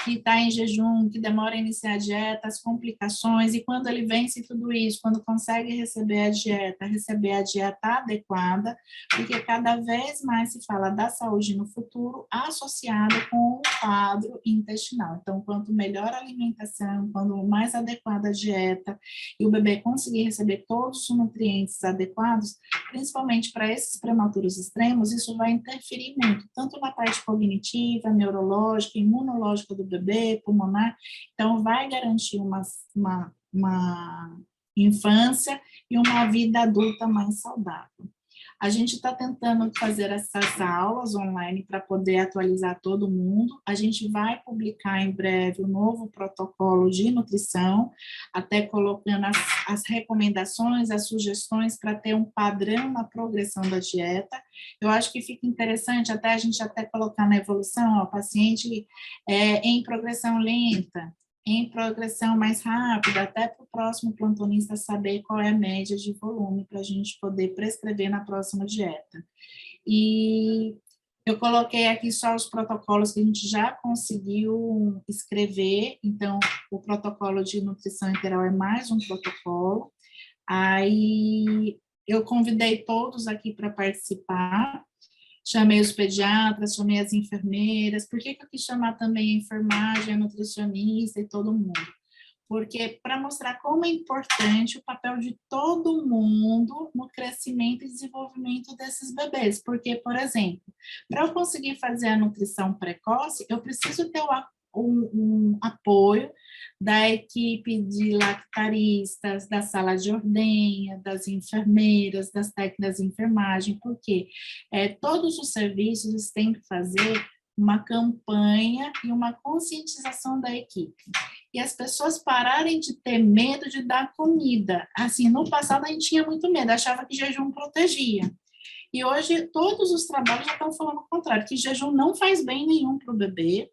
que está em jejum, que demora a iniciar a dieta, as complicações, e quando ele vence tudo isso, quando consegue receber a dieta adequada, porque cada vez mais se fala da saúde no futuro associada com o quadro intestinal. Então, quanto melhor a alimentação, quanto mais adequada a dieta, e o bebê conseguir receber todos os nutrientes adequados, principalmente para esses prematuros extremos, isso vai interferir muito, tanto na parte cognitiva, neurológica, imunológica do bebê, pulmonar. Então, vai garantir uma infância e uma vida adulta mais saudável. A gente está tentando fazer essas aulas online para poder atualizar todo mundo. A gente vai publicar em breve o novo protocolo de nutrição, até colocando as recomendações, as sugestões para ter um padrão na progressão da dieta. Eu acho que fica interessante até a gente até colocar na evolução, ó, paciente em progressão lenta, em progressão mais rápida, até para o próximo plantonista saber qual é a média de volume para a gente poder prescrever na próxima dieta. E eu coloquei aqui só os protocolos que a gente já conseguiu escrever, então o protocolo de nutrição integral é mais um protocolo. Aí eu convidei todos aqui para participar, chamei os pediatras, chamei as enfermeiras. Por que eu quis chamar também a enfermagem, a nutricionista e todo mundo? Porque para mostrar como é importante o papel de todo mundo no crescimento e desenvolvimento desses bebês. Porque, por exemplo, para eu conseguir fazer a nutrição precoce, eu preciso ter um apoio da equipe de lactaristas, da sala de ordenha, das enfermeiras, das técnicas de enfermagem, porque todos os serviços têm que fazer uma campanha e uma conscientização da equipe. E as pessoas pararem de ter medo de dar comida. Assim, no passado a gente tinha muito medo, achava que jejum protegia. E hoje todos os trabalhos já estão falando o contrário, que jejum não faz bem nenhum para o bebê,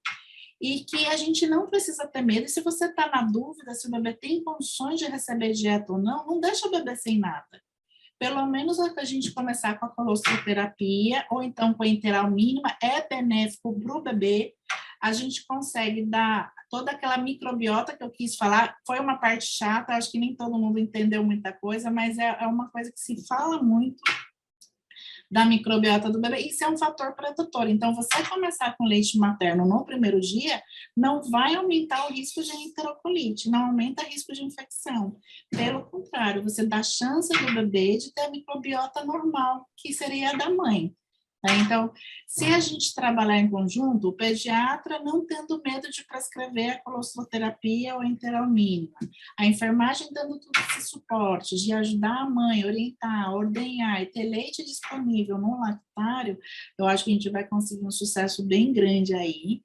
e que a gente não precisa ter medo. E se você está na dúvida se o bebê tem condições de receber dieta ou não, não deixa o bebê sem nada. Pelo menos a gente começar com a colostroterapia, ou então com a enteral mínima, é benéfico para o bebê. A gente consegue dar toda aquela microbiota que eu quis falar. Foi uma parte chata, acho que nem todo mundo entendeu muita coisa, mas é uma coisa que se fala muito da microbiota do bebê. Isso é um fator protetor. Então, você começar com leite materno no primeiro dia não vai aumentar o risco de enterocolite, não aumenta o risco de infecção. Pelo contrário, você dá chance do bebê de ter a microbiota normal, que seria a da mãe. Então, se a gente trabalhar em conjunto, o pediatra não tendo medo de prescrever a colostroterapia ou a enteral mínima, a enfermagem dando todo esse suporte, de ajudar a mãe, orientar, ordenhar e ter leite disponível no lactário, eu acho que a gente vai conseguir um sucesso bem grande aí.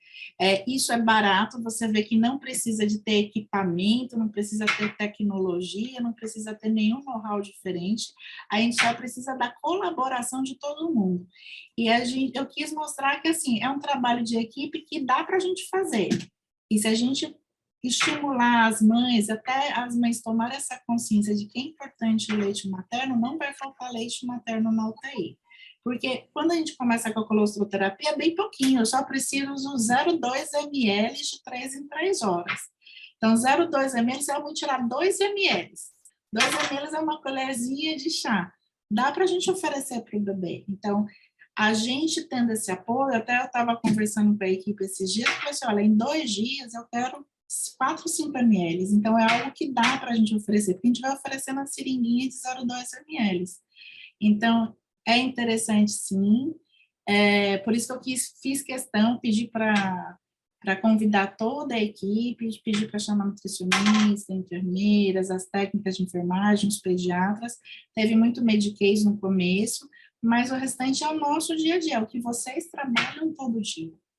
Isso é barato, você vê que não precisa de ter equipamento, não precisa ter tecnologia, não precisa ter nenhum know-how diferente, a gente só precisa da colaboração de todo mundo. E eu quis mostrar que, assim, é um trabalho de equipe que dá para a gente fazer. E se a gente estimular as mães, até as mães tomarem essa consciência de que é importante o leite materno, não vai faltar leite materno na UTI. Porque quando a gente começa com a colostroterapia, é bem pouquinho, eu só preciso do 0,2 ml de 3 em 3 horas. Então, 0,2 ml, eu vou tirar 2 ml. 2 ml é uma colherzinha de chá. Dá para a gente oferecer para o bebê. Então, a gente tendo esse apoio, até eu estava conversando com a equipe esses dias, eu falei assim, olha, em 2 dias eu quero 4, 5 ml. Então, é algo que dá para a gente oferecer, porque a gente vai oferecendo a seringuinha de 0,2 ml. Então, é interessante, sim. Por isso que eu fiz questão, pedi para convidar toda a equipe, pedi para chamar nutricionista, enfermeiras, as técnicas de enfermagem, os pediatras. Teve muito Medicaid no começo, mas o restante é o nosso dia a dia, é o que vocês trabalham todo dia.